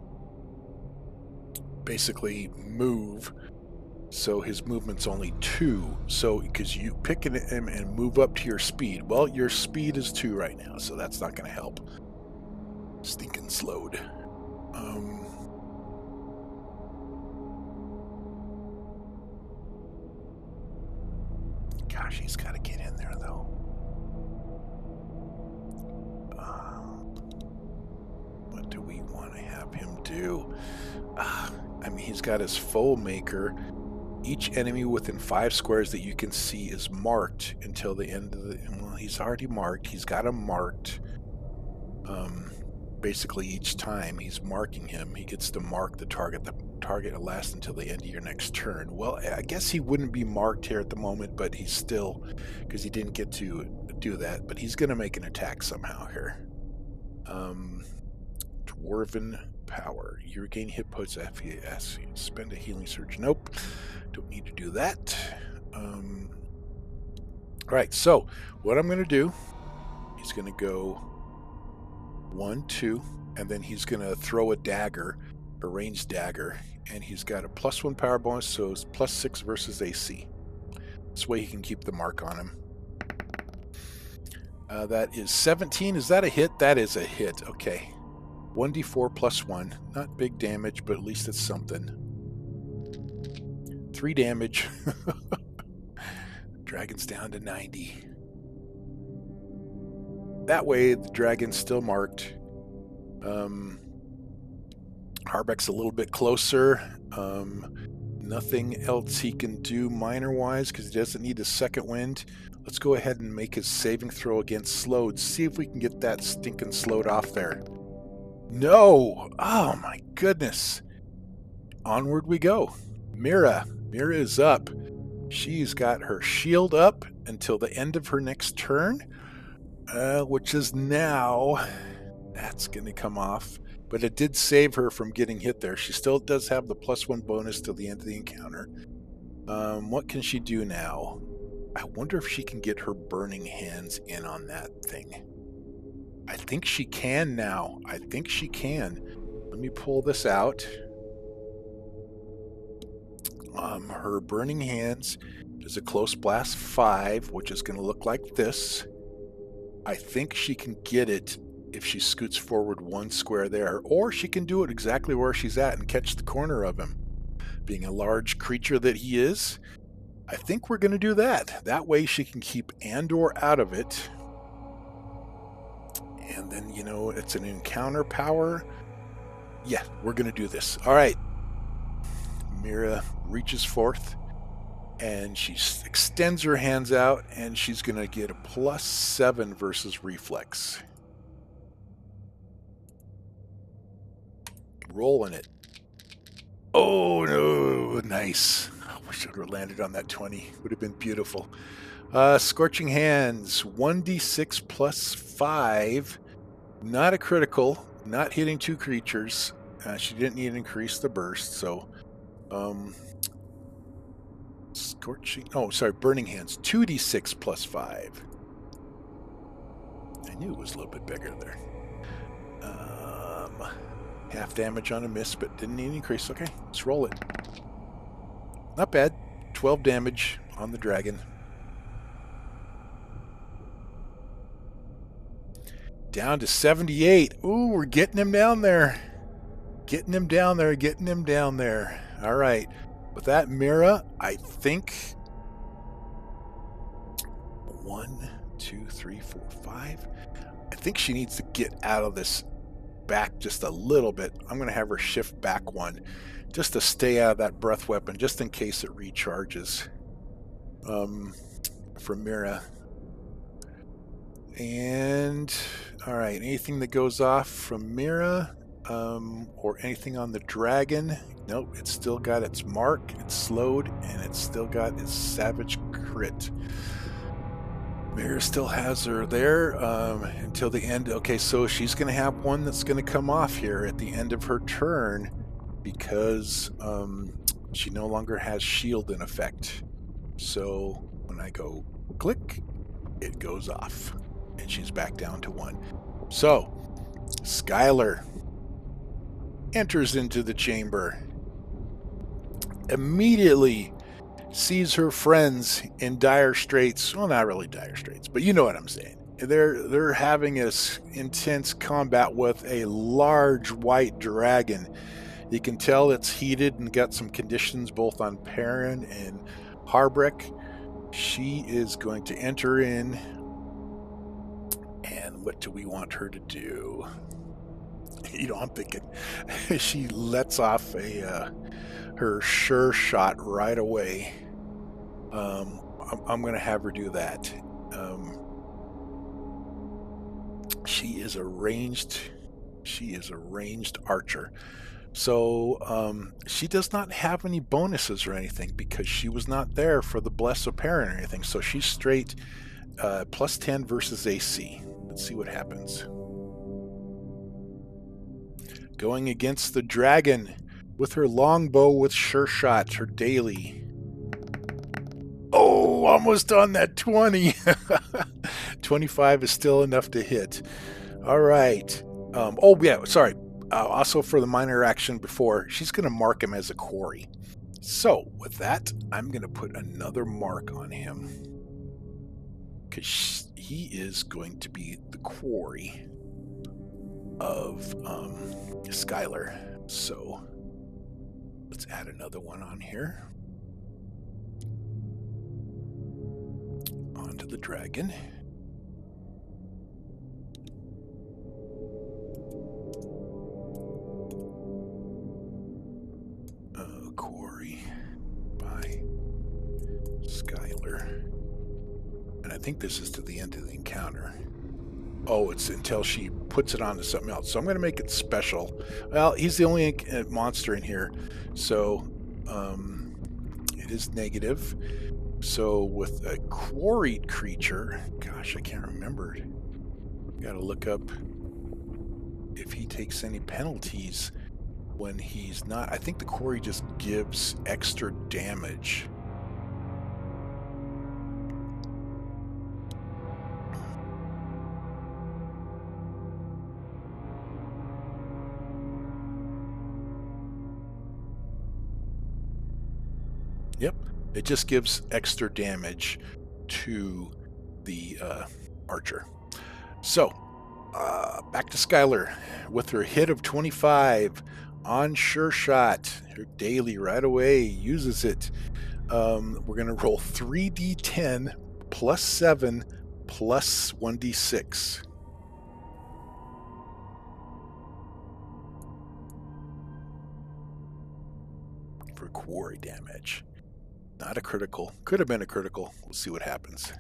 basically move. So his movement's only 2. So because you pick him and move up to your speed. Well, your speed is 2 right now, so that's not going to help. Stinking slowed. Gosh, he's got to get in there though. What do we want to have him do? I mean, he's got his foe maker. Each enemy within 5 squares that you can see is marked until the end of the... Well, he's already marked. He's got him marked. Basically, each time he's marking him, he gets to mark the target. The target will last until the end of your next turn. Well, I guess he wouldn't be marked here at the moment, but he's still... Because he didn't get to do that. But he's going to make an attack somehow here. Dwarven Power. You regain hit points after you spend a healing surge. Nope. Don't need to do that. Alright, so what I'm going to do, he's going to go 1, 2, and then he's going to throw a dagger, a ranged dagger, and he's got a +1 power bonus, so it's +6 versus AC. This way he can keep the mark on him. That is 17. Is that a hit? That is a hit. Okay. 1d4 +1. Not big damage, but at least it's something. 3 damage. Dragon's down to 90. That way, the dragon's still marked. Harbeck's a little bit closer. Nothing else he can do minor-wise because he doesn't need a second wind. Let's go ahead and make his saving throw against slowed. See if we can get that stinking slowed off there. No! Oh my goodness. Onward we go. Mira is up. She's got her shield up until the end of her next turn, which is now. That's going to come off. But it did save her from getting hit there. She still does have the +1 bonus till the end of the encounter. What can she do now? I wonder if she can get her burning hands in on that thing. I think she can now. I think she can. Let me pull this out. Her burning hands is a close blast 5, which is going to look like this. I think she can get it if she scoots forward 1 square there, or she can do it exactly where she's at and catch the corner of him. Being a large creature that he is, I think we're going to do that. That way she can keep Andor out of it. And then, it's an encounter power. Yeah, we're going to do this. All right. Mira reaches forth, and she extends her hands out, and she's going to get a +7 versus reflex. Rolling it. Oh, no. Nice. I wish I would have landed on that 20. Would have been beautiful. Scorching Hands. 1d6 +5. Not a critical. Not hitting 2 creatures. She didn't need to increase the burst, so... Burning Hands. 2d6 +5. I knew it was a little bit bigger there. Half damage on a miss, but didn't need an increase. Okay, let's roll it. Not bad. 12 damage on the dragon. Down to 78. Ooh, we're getting him down there. Getting him down there, getting him down there. All right. With that Mira, I think 1, 2, 3, 4, 5. I think she needs to get out of this back just a little bit. I'm going to have her shift back 1 just to stay out of that breath weapon, just in case it recharges for Mira. And all right, anything that goes off from Mira or anything on the dragon, nope, it's still got its mark, it's slowed, and it's still got its savage crit. Mira still has her there until the end. Okay, so she's going to have one that's going to come off here at the end of her turn because she no longer has shield in effect. So when I go click, it goes off and she's back down to 1. So Skylar enters into the chamber, immediately sees her friends in dire straits. Well, not really dire straits, but you know what I'm saying. They're having this intense combat with a large white dragon. You can tell it's heated and got some conditions both on Perrin and Harbrick. She is going to enter in, and what do we want her to do? You know, I'm thinking she lets off her sure shot right away. I'm going to have her do that. She is a ranged archer. So she does not have any bonuses or anything because she was not there for the Bless of Perrin or anything. So she's straight plus 10 versus AC. Let's see what happens. Going against the dragon with her longbow with sure shot, her daily. Oh, almost on that 20. 25 is still enough to hit. All right. Oh, yeah, sorry. Also for the minor action before, she's going to mark him as a quarry. So with that, I'm going to put another mark on him because he is going to be the quarry of Skylar. So let's add another one on here. Onto the dragon. Quarry by Skylar. And I think this is to the end of the encounter. Oh, it's until she puts it onto something else. So I'm going to make it special. Well, he's the only monster in here. So it is negative. So with a quarried creature, gosh, I can't remember. Got to look up if he takes any penalties when he's not. I think the quarry just gives extra damage. Yep, it just gives extra damage to the archer. So back to Skylar with her hit of 25 on sure shot. Her daily right away uses it. We're going to roll 3d10 plus 7 plus 1d6. For quarry damage. Not a critical. Could have been a critical. We'll see what happens.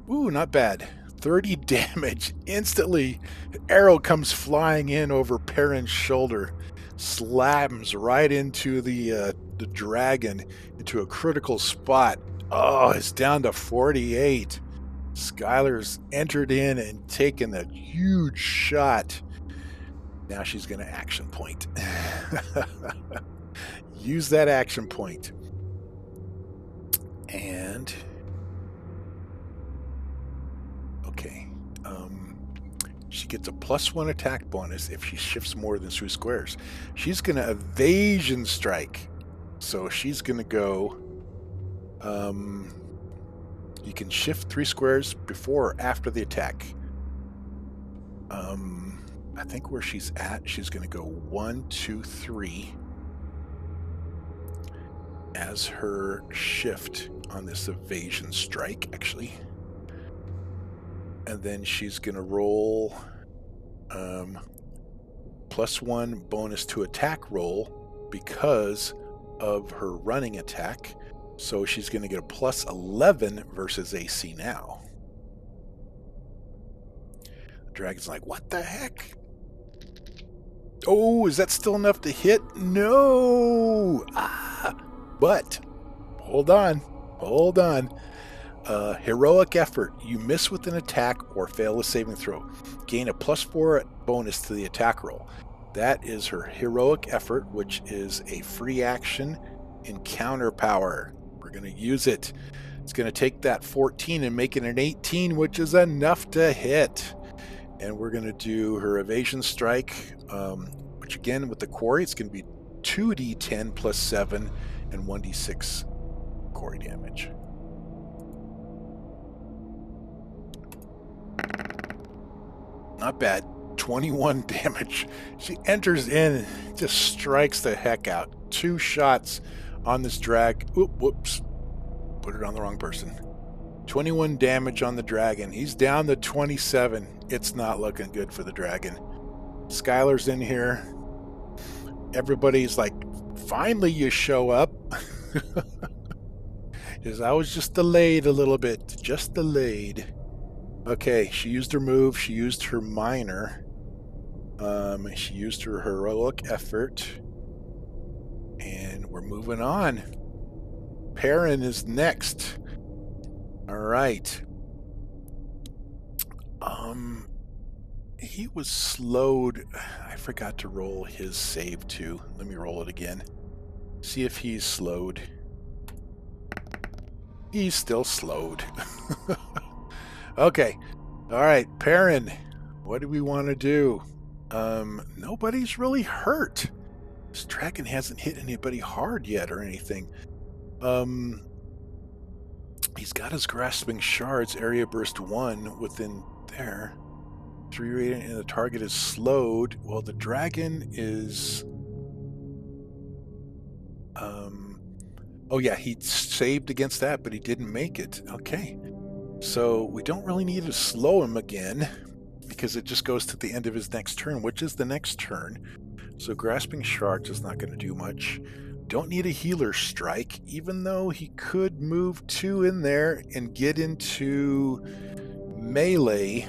Ooh, not bad. 30 damage instantly. An arrow comes flying in over Perrin's shoulder, slams right into the dragon, into a critical spot. Oh, it's down to 48. Skylar's entered in and taken a huge shot. Now she's going to action point. Use that action point. And okay, she gets a +1 attack bonus if she shifts more than 2 squares. She's going to evasion strike So she's going to go... you can shift 3 squares before or after the attack. I think where she's at, she's going to go 1, 2, 3 as her shift on this evasion strike, actually. And then she's going to roll +1 bonus to attack roll because of her running attack. So she's going to get a +11 versus AC now. The dragon's like, what the heck? Oh, is that still enough to hit? No! But, hold on. Heroic effort. You miss with an attack or fail a saving throw. Gain a +4 bonus to the attack roll. That is her heroic effort, which is a free action encounter power. We're going to use it. It's going to take that 14 and make it an 18, which is enough to hit. And we're going to do her evasion strike, which again, with the quarry, it's going to be 2d10 plus 7 and 1d6 quarry damage. Not bad. 21 damage. She enters in, just strikes the heck out. 2 shots on this drag. Whoops. Put it on the wrong person. 21 damage on the dragon. He's down to 27. It's not looking good for the dragon. Skylar's in here. Everybody's like, finally you show up. Because I was just delayed a little bit. Just delayed. Okay, she used her move. She used her minor. She used her heroic effort. And we're moving on. Perrin is next. All right. He was slowed. I forgot to roll his save too. Let me roll it again. See if he's slowed. He's still slowed. Okay. All right, Perrin. What do we want to do? Nobody's really hurt. This dragon hasn't hit anybody hard yet or anything. He's got his grasping shards, area burst 1 within there. 3 radiant and the target is slowed. Well, the dragon is... oh yeah, he saved against that, but he didn't make it. Okay. So we don't really need to slow him again because it just goes to the end of his next turn, which is the next turn. So grasping shards is not going to do much. Don't need a healer strike, even though he could move 2 in there and get into melee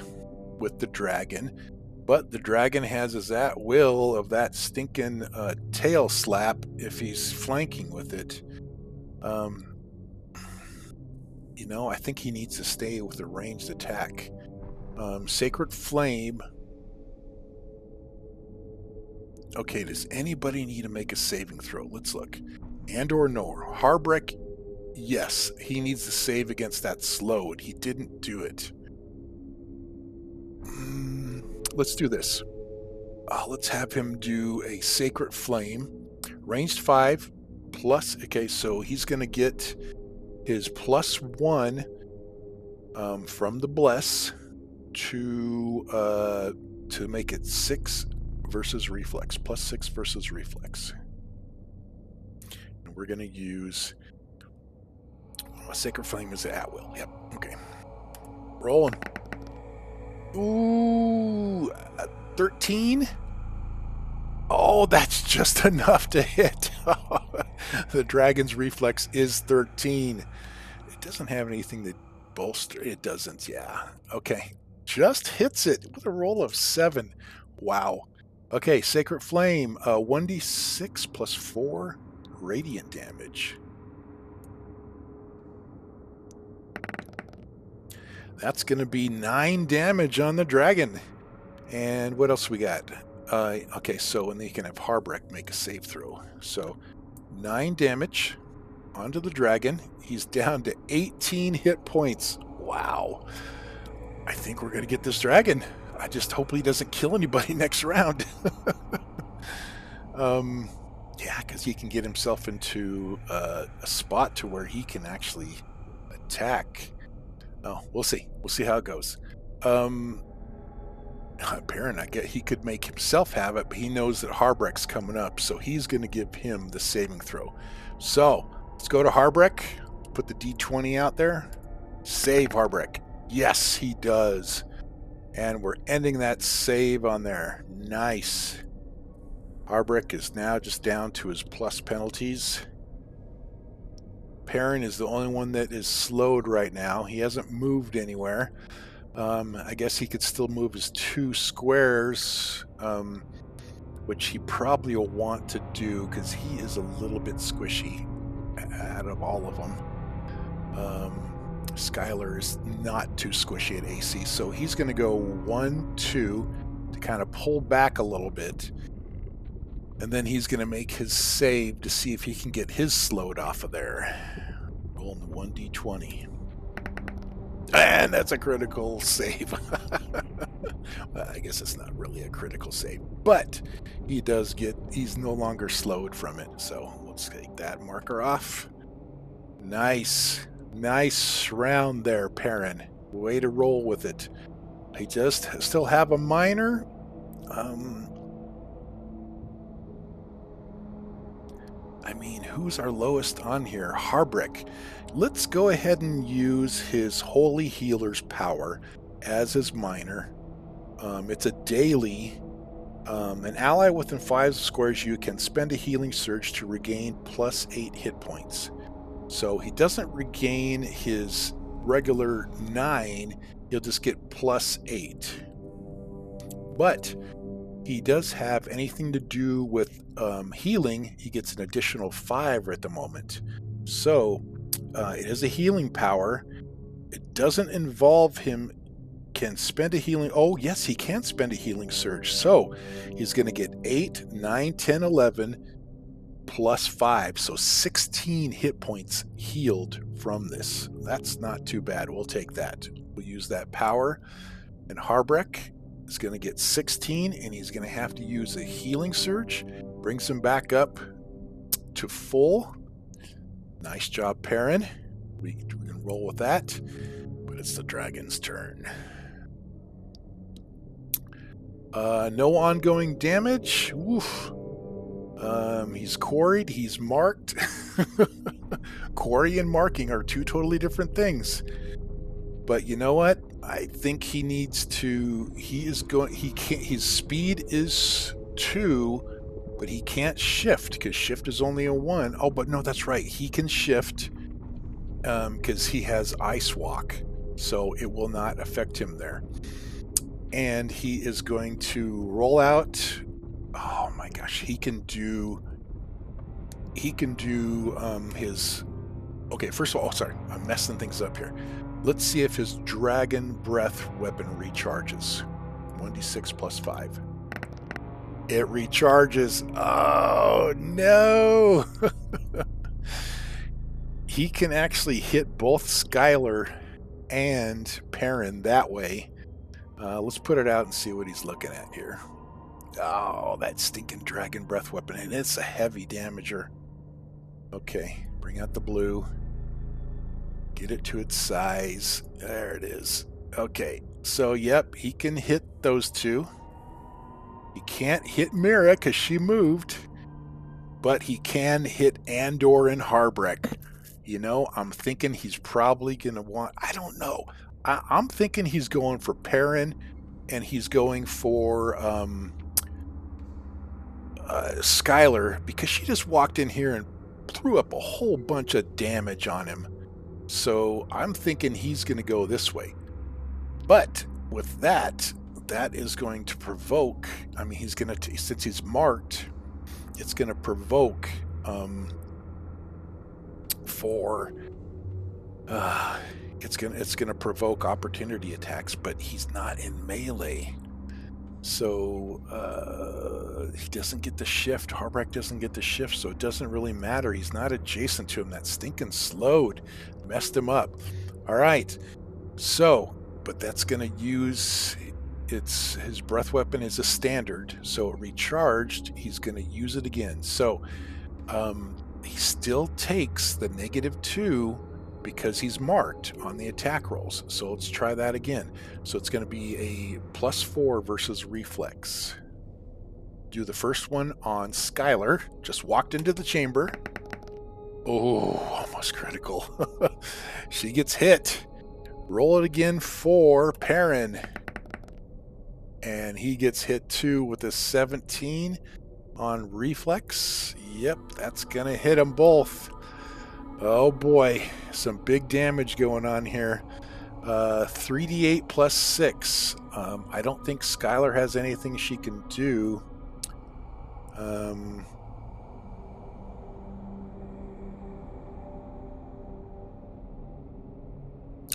with the dragon. But the dragon has his at will of that stinking tail slap if he's flanking with it. You know, I think he needs to stay with a ranged attack. Sacred Flame. Okay, does anybody need to make a saving throw? Let's look. And or no. Harbrek, yes. He needs to save against that slowed. He didn't do it. Let's do this. Let's have him do a Sacred Flame. Ranged 5 plus... Okay, so he's going to get his +1 from the Bless to make it 6 versus reflex, +6 versus reflex. And we're going to use Sacred Flame is at will. Yep. Okay. Rolling. Ooh, 13. Oh, that's just enough to hit. The dragon's reflex is 13. It doesn't have anything to bolster. It doesn't. Yeah. Okay. Just hits it with a roll of 7. Wow. Okay, Sacred Flame, 1d6 plus 4 radiant damage. That's going to be 9 damage on the dragon. And what else we got? Okay, so and then you can have Harbrek make a save throw. So 9 damage onto the dragon. He's down to 18 hit points. Wow. I think we're going to get this dragon. I just hope he doesn't kill anybody next round. Yeah, because he can get himself into a spot to where he can actually attack. Oh, we'll see. We'll see how it goes. Baron, I get he could make himself have it, but he knows that Harbreck's coming up, so he's going to give him the saving throw. So let's go to Harbreck. Put the D20 out there. Save Harbreck. Yes, he does. And we're ending that save on there. Nice. Harbreck is now just down to his plus penalties. Perrin is the only one that is slowed right now. He hasn't moved anywhere. I guess he could still move his 2 squares, which he probably will want to do because he is a little bit squishy out of all of them. Skylar is not too squishy at AC, so he's going to go 1, 2 to kind of pull back a little bit. And then he's going to make his save to see if he can get his slowed off of there. Rolling the 1d20. And that's a critical save. Well, I guess it's not really a critical save, but he's no longer slowed from it. So let's take that marker off. Nice. Nice round there, Perrin. Way to roll with it. He just still have a minor. I mean, who's our lowest on here? Harbreck. Let's go ahead and use his Holy Healer's power as his minor. It's a daily. An ally within 5 squares you can spend a healing surge to regain +8 hit points. So he doesn't regain his regular 9, he'll just get +8. But he does have anything to do with healing, he gets an additional 5 at the moment. So it is a healing power. It doesn't involve him can spend a healing. Oh, yes, he can spend a healing surge. So he's going to get 8, 9, 10, 11 +5. So 16 hit points healed from this. That's not too bad. We'll take that. We'll use that power. And Harbreck is going to get 16, and he's going to have to use a healing surge. Brings him back up to full. Nice job, Perrin. We can roll with that. But it's the dragon's turn. No ongoing damage. Oof. He's quarried. He's marked. Quarry and marking are 2 totally different things. But you know what? I think he needs to. He is going. He can't. His speed is 2, but he can't shift because shift is only a 1. Oh, but no, that's right. He can shift because he has Ice Walk, so it will not affect him there. And he is going to roll out. Oh my gosh, he can do his. Okay, first of all, oh, sorry, I'm messing things up here. Let's see if his dragon breath weapon recharges. 1d6 +5. It recharges. Oh no! He can actually hit both Skylar and Perrin that way. Let's put it out and see what he's looking at here. Oh, that stinking dragon breath weapon, and it's a heavy damager. Okay, bring out the blue. Get it to its size. There it is. Okay, so yep, he can hit those 2. He can't hit Mira because she moved, but he can hit Andor and Harbreck. You know, I'm thinking he's probably going to want... I don't know. I'm thinking he's going for Perrin, and he's going for Skylar, because she just walked in here and threw up a whole bunch of damage on him. So I'm thinking he's going to go this way. But with that, that is going to provoke... I mean, he's going to... Since he's marked, it's going to provoke for... It's gonna provoke opportunity attacks, but he's not in melee, so he doesn't get the shift. Harbreck doesn't get the shift, so it doesn't really matter. He's not adjacent to him. That stinking slowed messed him up. All right, so but that's gonna use his breath weapon is a standard, so it recharged. He's going to use it again. So he still takes the -2 because he's marked on the attack rolls. So let's try that again. So it's going to be a +4 versus reflex. Do the first one on Skylar. Just walked into the chamber. Oh, almost critical. She gets hit. Roll it again for Perrin. And he gets hit too with a 17 on reflex. Yep, that's going to hit them both. Oh boy, some big damage going on here. 3d8 plus 6. I don't think Skylar has anything she can do.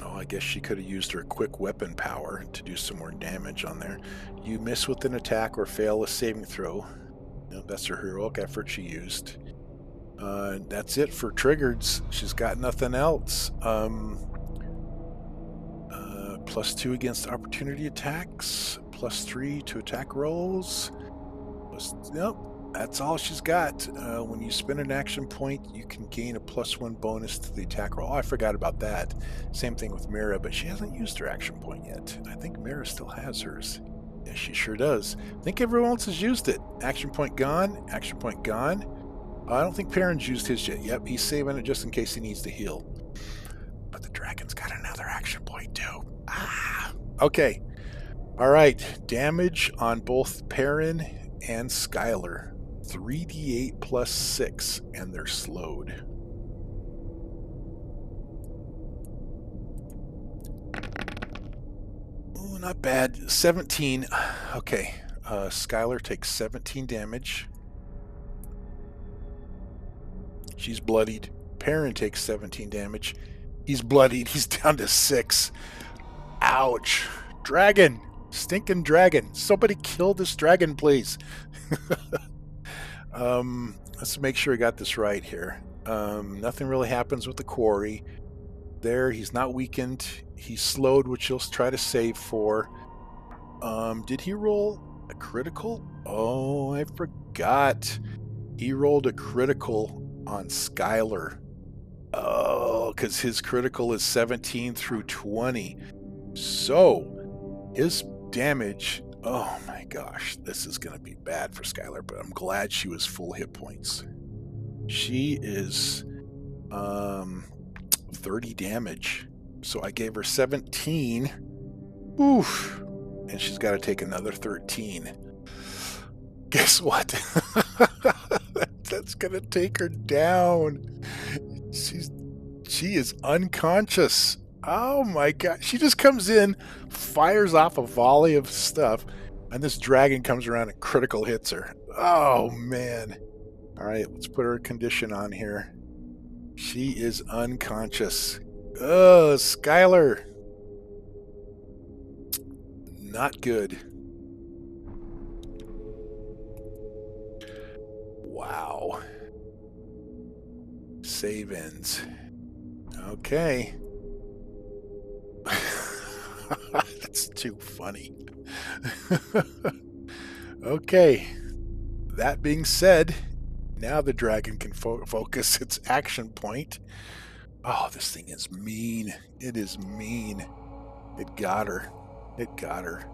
I guess she could have used her quick weapon power to do some more damage on there. You miss with an attack or fail a saving throw. That's her heroic effort she used. That's it for triggers. She's got nothing else. +2 against opportunity attacks. +3 to attack rolls. Nope, that's all she's got. When you spend an action point, you can gain a +1 bonus to the attack roll. Oh, I forgot about that. Same thing with Mira, but she hasn't used her action point yet. I think Mira still has hers. Yeah, she sure does. I think everyone else has used it. Action point gone. Action point gone. I don't think Perrin's used his yet. Yep, he's saving it just in case he needs to heal. But the dragon's got another action point too. Okay. All right. Damage on both Perrin and Skylar. 3d8 plus 6, and they're slowed. Ooh, not bad. 17. Okay. Skylar takes 17 damage. She's bloodied. Perrin takes 17 damage. He's bloodied. He's down to 6. Ouch. Dragon. Stinking dragon. Somebody kill this dragon, please. Let's make sure I got this right here. Nothing really happens with the quarry. There, he's not weakened. He's slowed, which he'll try to save for. Did he roll a critical? Oh, I forgot. He rolled a critical on Skylar. Oh, because his critical is 17 through 20. So, his damage... Oh my gosh, this is going to be bad for Skylar, but I'm glad she was full hit points. She is 30 damage. So I gave her 17. Oof. And she's got to take another 13. Guess what? That's going to take her down. She is unconscious. Oh my god. She just comes in, fires off a volley of stuff, and this dragon comes around and critical hits her. Oh man. Alright, let's put her condition on here. She is unconscious. Ugh, Skylar. Not good. Wow. Save ends. Okay. That's too funny. Okay. That being said, now the dragon can focus its action point. Oh, this thing is mean. It is mean. It got her. It got her.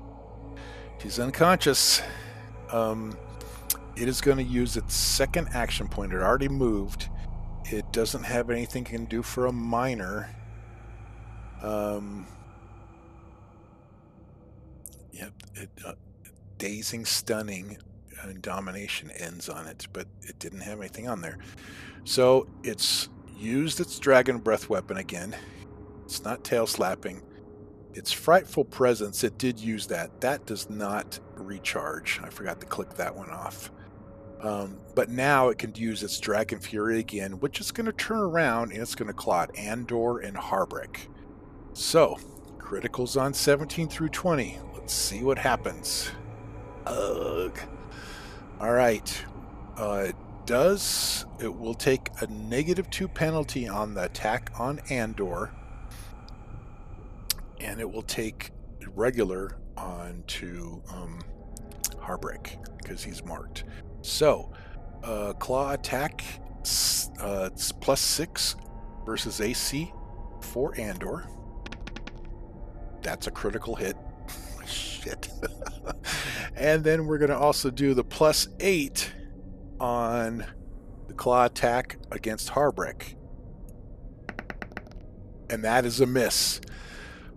She's unconscious. It is going to use its second action point. It already moved. It doesn't have anything it can do for a minor. Yep, dazing, stunning, and domination ends on it, but it didn't have anything on there. So it's used its dragon breath weapon again. It's not tail slapping. Its frightful presence, it did use that. That does not recharge. I forgot to click that one off. But now it can use its Dragon Fury again, which is going to turn around and it's going to claw at Andor and Harbrick. So, criticals on 17 through 20. Let's see what happens. Ugh. Alright. It will take a -2 penalty on the attack on Andor. And it will take regular onto Harbrick because he's marked. So, claw attack, it's +6 versus AC for Andor. That's a critical hit. Shit. And then we're going to also do the +8 on the claw attack against Harbrick. And that is a miss.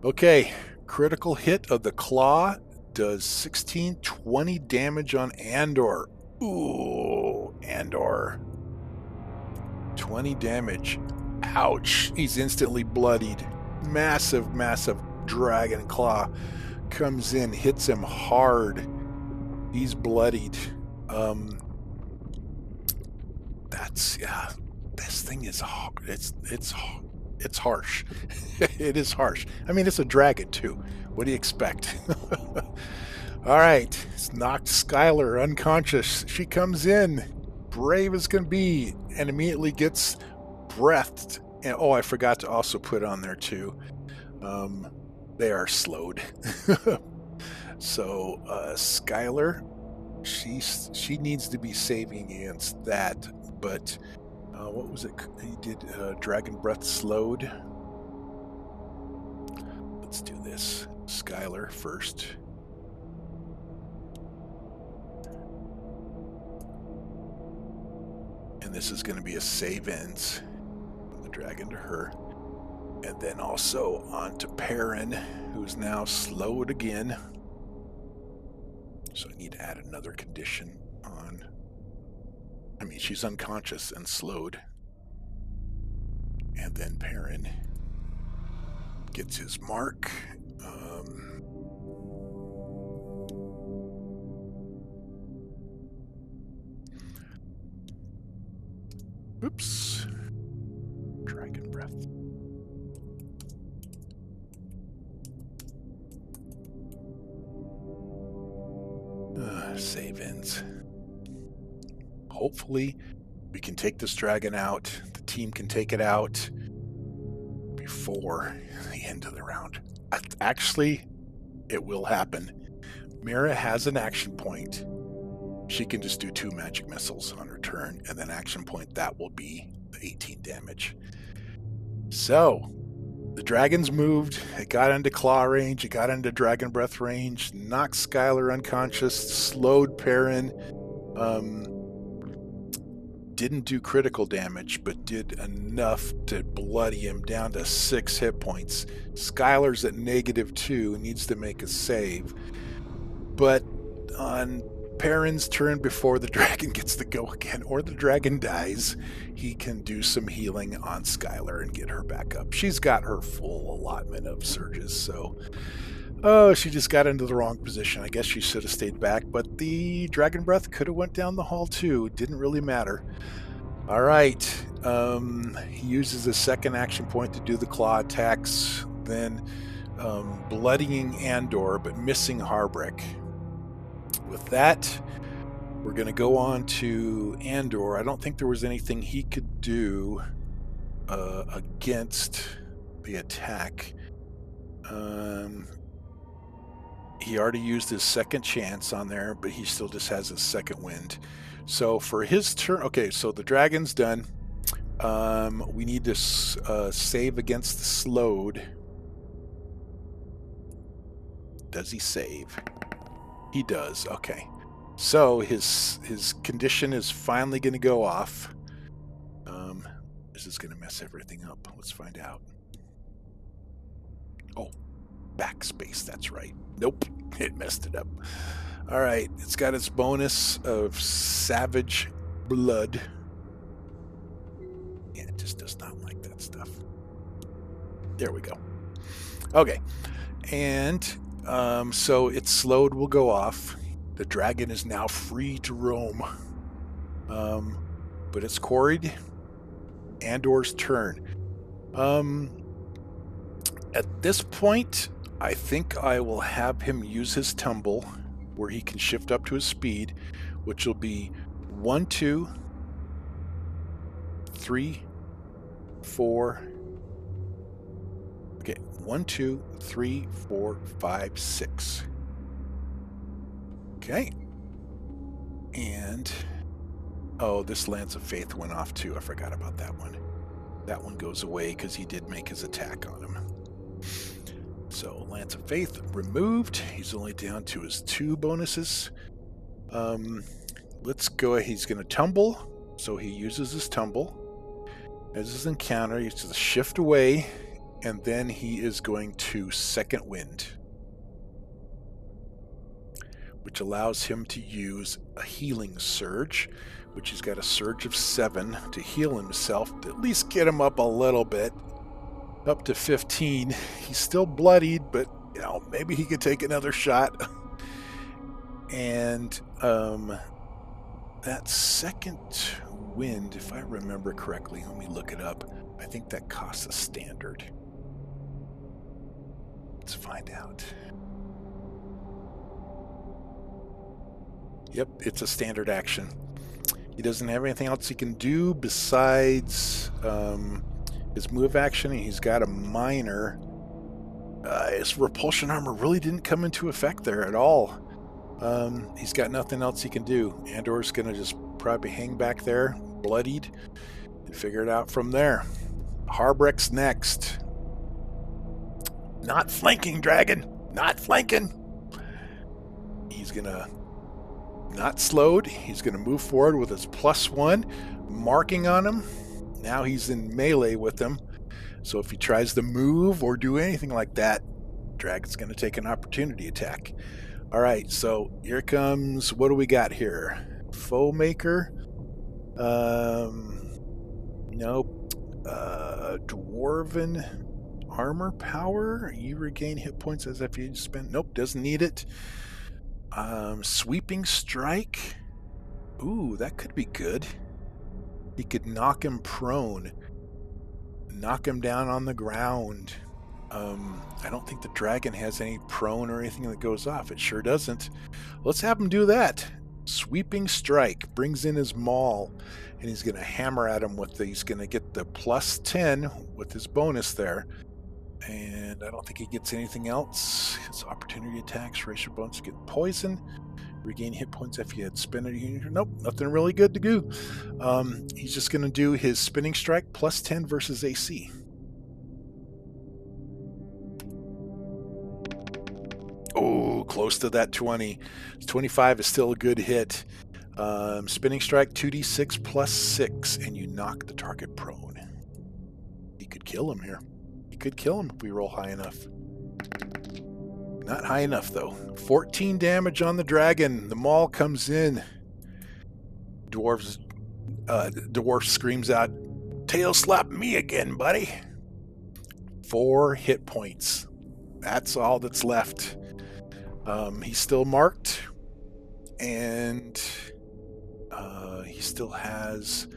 Okay, critical hit of the claw does 20 damage on Andor. Ooh, Andor. 20 damage. Ouch. He's instantly bloodied. Massive dragon claw comes in, hits him hard. He's bloodied. This thing is it's harsh. It is harsh. I mean, it's a dragon too. What do you expect? All right, it's knocked Skylar unconscious. She comes in, brave as can be, and immediately gets breathed. And I forgot to also put on there too. They are slowed. So Skylar, she needs to be saving against that. But what was it? He did Dragon Breath slowed. Let's do this. Skylar first. And this is going to be a save ends from the dragon to her. And then also on to Perrin, who's now slowed again. So I need to add another condition on. I mean, she's unconscious and slowed. And then Perrin gets his mark. Oops. Dragon Breath. Save ends. Hopefully we can take this dragon out. The team can take it out before the end of the round. Actually, it will happen. Mira has an action point. She can just do 2 magic missiles on her turn, and then action point, that will be the 18 damage. So, the dragons moved. It got into claw range. It got into dragon breath range. Knocked Skylar unconscious. Slowed Perrin. Didn't do critical damage, but did enough to bloody him down to 6 hit points. Skylar's at -2, needs to make a save. But on Perrin's turn, before the dragon gets to go again, or the dragon dies, he can do some healing on Skylar and get her back up. She's got her full allotment of surges, so she just got into the wrong position. I guess she should have stayed back, but the dragon breath could have went down the hall too. It didn't really matter. All right, he uses the second action point to do the claw attacks, then bloodying Andor, but missing Harbrick. With that, we're going to go on to Andor. I don't think there was anything he could do against the attack. He already used his second chance on there, but he still just has his second wind. So for his turn, okay, so the dragon's done. We need to save against the slowed. Does he save? He does. Okay. So his condition is finally going to go off. This is going to mess everything up. Let's find out. Oh, backspace. That's right. Nope. It messed it up. All right. It's got its bonus of savage blood. Yeah, it just does not like that stuff. There we go. Okay. And so its slowed will go off. The dragon is now free to roam. But it's quarried. Andor's turn. At this point, I think I will have him use his tumble, where he can shift up to his speed, which will be 1, 2, 3, 4. Okay, 1, 2, 3, 4, 5, 6. Okay. And, oh, this Lance of Faith went off too. I forgot about that one. That one goes away because he did make his attack on him. So Lance of Faith removed. He's only down to his 2 bonuses. Let's go. He's going to tumble. So he uses his tumble. As his encounter, he's going to shift away. And then he is going to Second Wind, which allows him to use a healing surge, which he's got a surge of 7 to heal himself, to at least get him up a little bit, up to 15. He's still bloodied, but you know, maybe he could take another shot. And that Second Wind, if I remember correctly, let me look it up. I think that costs a standard. Let's find out. Yep, it's a standard action. He doesn't have anything else he can do besides his move action. He's got a minor. His repulsion armor really didn't come into effect there at all. He's got nothing else he can do. Andor's going to just probably hang back there, bloodied, and figure it out from there. Harbreck's next. Not flanking, dragon! Not flanking! He's going to... Not slowed. He's going to move forward with his +1, marking on him. Now he's in melee with him. So if he tries to move or do anything like that, Dragon's going to take an opportunity attack. All right, so here comes... What do we got here? Foe Maker. Nope. Dwarven Armor Power. You regain hit points as if you spend... Nope, doesn't need it. Sweeping Strike. Ooh, that could be good. He could knock him prone. Knock him down on the ground. I don't think the dragon has any prone or anything that goes off. It sure doesn't. Let's have him do that. Sweeping Strike. Brings in his maul. And he's going to hammer at him with the... He's going to get the +10 with his bonus there. And I don't think he gets anything else. His opportunity attacks, raise your bonus, get poison, regain hit points if you had spin it. Nope, nothing really good to do. He's just going to do his spinning strike +10 versus AC. Oh, close to that 20. 25 is still a good hit. Spinning strike 2d6 +6, and you knock the target prone. He could kill him here. Could kill him if we roll high enough. Not high enough though. 14 damage on the dragon. The maul comes in. Dwarf screams out, "Tail slap me again, buddy." 4 hit points. That's all that's left. He's still marked, and he still has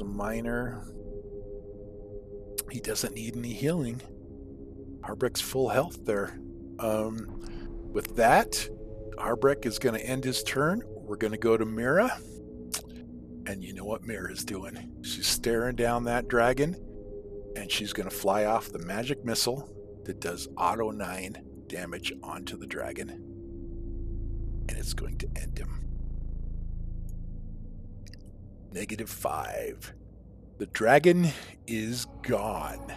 a minor. He doesn't need any healing. Harbreck's full health there. With that, Harbreck is going to end his turn. We're going to go to Mira. And you know what Mira's doing. She's staring down that dragon. And she's going to fly off the magic missile that does auto 9 damage onto the dragon. And it's going to end him. -5. The dragon is gone.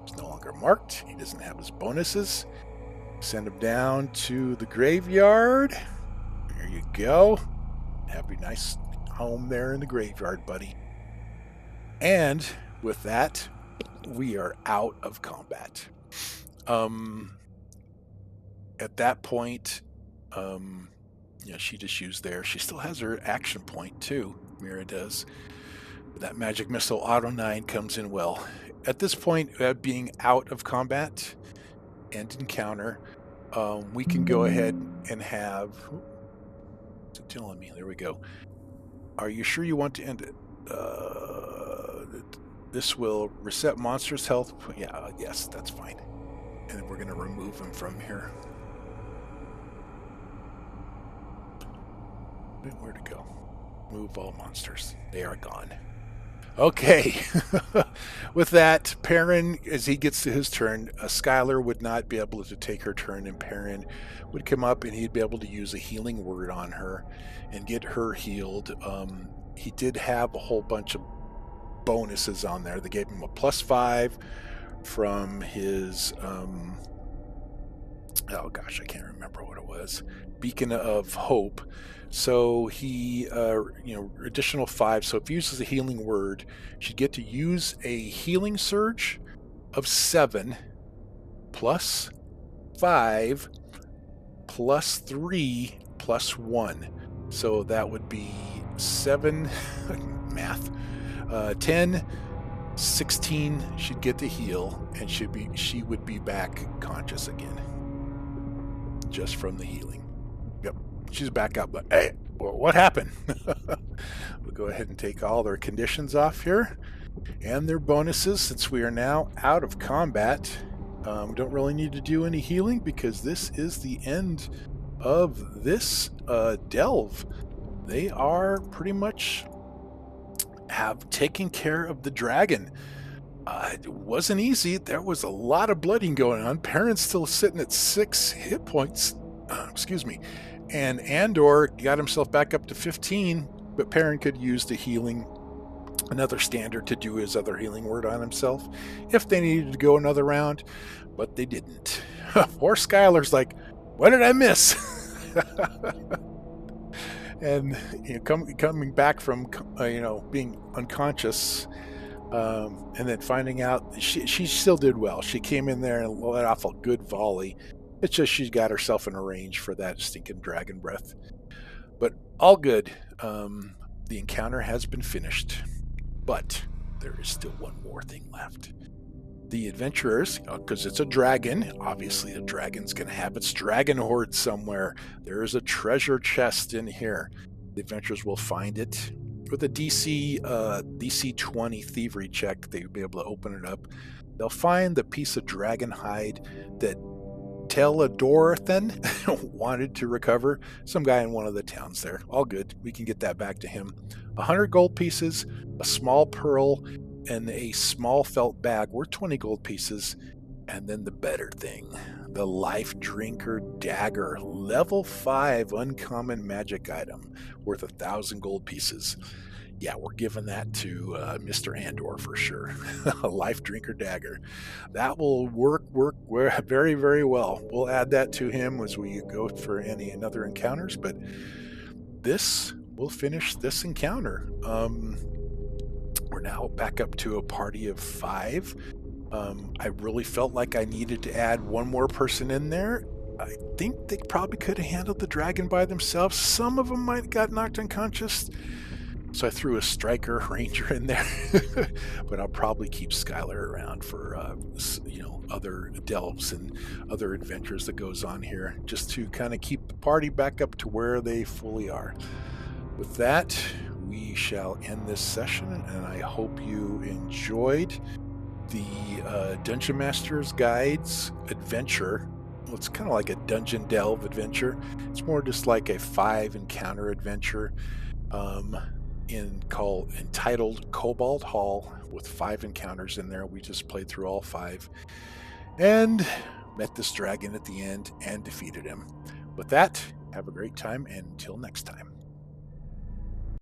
He's no longer marked. He doesn't have his bonuses. Send him down to the graveyard. There you go. Have your nice home there in the graveyard, buddy. And with that, we are out of combat. At that point, she just used there. She still has her action point too. Mira does. That magic missile auto 9 comes in well. At this point, being out of combat and encounter, we can go ahead and have... It's telling me. There we go. Are you sure you want to end it? This will reset monsters' health. Yeah, yes, that's fine. And then we're going to remove them from here. Where to go? Move all monsters. They are gone. Okay. With that, Perrin, as he gets to his turn, Skylar would not be able to take her turn, and Perrin would come up and he'd be able to use a healing word on her and get her healed. He did have a whole bunch of bonuses on there. They gave him a +5 from his oh gosh, I can't remember what it was. Beacon of Hope. So he, additional 5. So if he uses a healing word, she'd get to use a healing surge of 7 +5 +3 +1. So that would be 7 math, 10, 16. She'd get to heal, and she would be back conscious again, just from the healing. Yep, she's back up. But hey, what happened? We'll go ahead and take all their conditions off here and their bonuses, since we are now out of combat. We don't really need to do any healing because this is the end of this delve. They are pretty much have taken care of the dragon. It wasn't easy. There was a lot of blooding going on. Perrin's still sitting at 6 hit points. Excuse me. And Andor got himself back up to 15, but Perrin could use the healing, another standard, to do his other healing word on himself if they needed to go another round, but they didn't. Poor Skylar's like, what did I miss? And coming back from being unconscious, and then finding out she still did well. She came in there and let off a good volley. It's just she got herself in a range for that stinking dragon breath. But all good. The encounter has been finished, but there is still one more thing left. The adventurers, because it's a dragon, obviously the dragon's going to have its dragon hoard somewhere. There is a treasure chest in here. The adventurers will find it. With a DC 20 thievery check, they'll be able to open it up. They'll find the piece of dragon hide that Teledorthan wanted to recover. Some guy in one of the towns there. All good. We can get that back to him. 100 gold pieces, a small pearl, and a small felt bag worth 20 gold pieces. And then the better thing, the Life Drinker Dagger, level 5 uncommon magic item worth 1,000 gold pieces. Yeah, we're giving that to Mr. Andor for sure. A Life Drinker Dagger. That will work very, very well. We'll add that to him as we go for another encounters, but this will finish this encounter. We're now back up to a party of 5. I really felt like I needed to add one more person in there. I think they probably could have handled the dragon by themselves. Some of them might have got knocked unconscious. So I threw a striker ranger in there. But I'll probably keep Skylar around for other delves and other adventures that goes on here, just to kind of keep the party back up to where they fully are. With that, we shall end this session, and I hope you enjoyed the Dungeon Master's Guides adventure. Well, it's kind of like a dungeon delve adventure. It's more just like a 5 encounter adventure entitled Kobold Hall, with 5 encounters in there. We just played through all 5 and met this dragon at the end and defeated him. With that, have a great time, and until next time.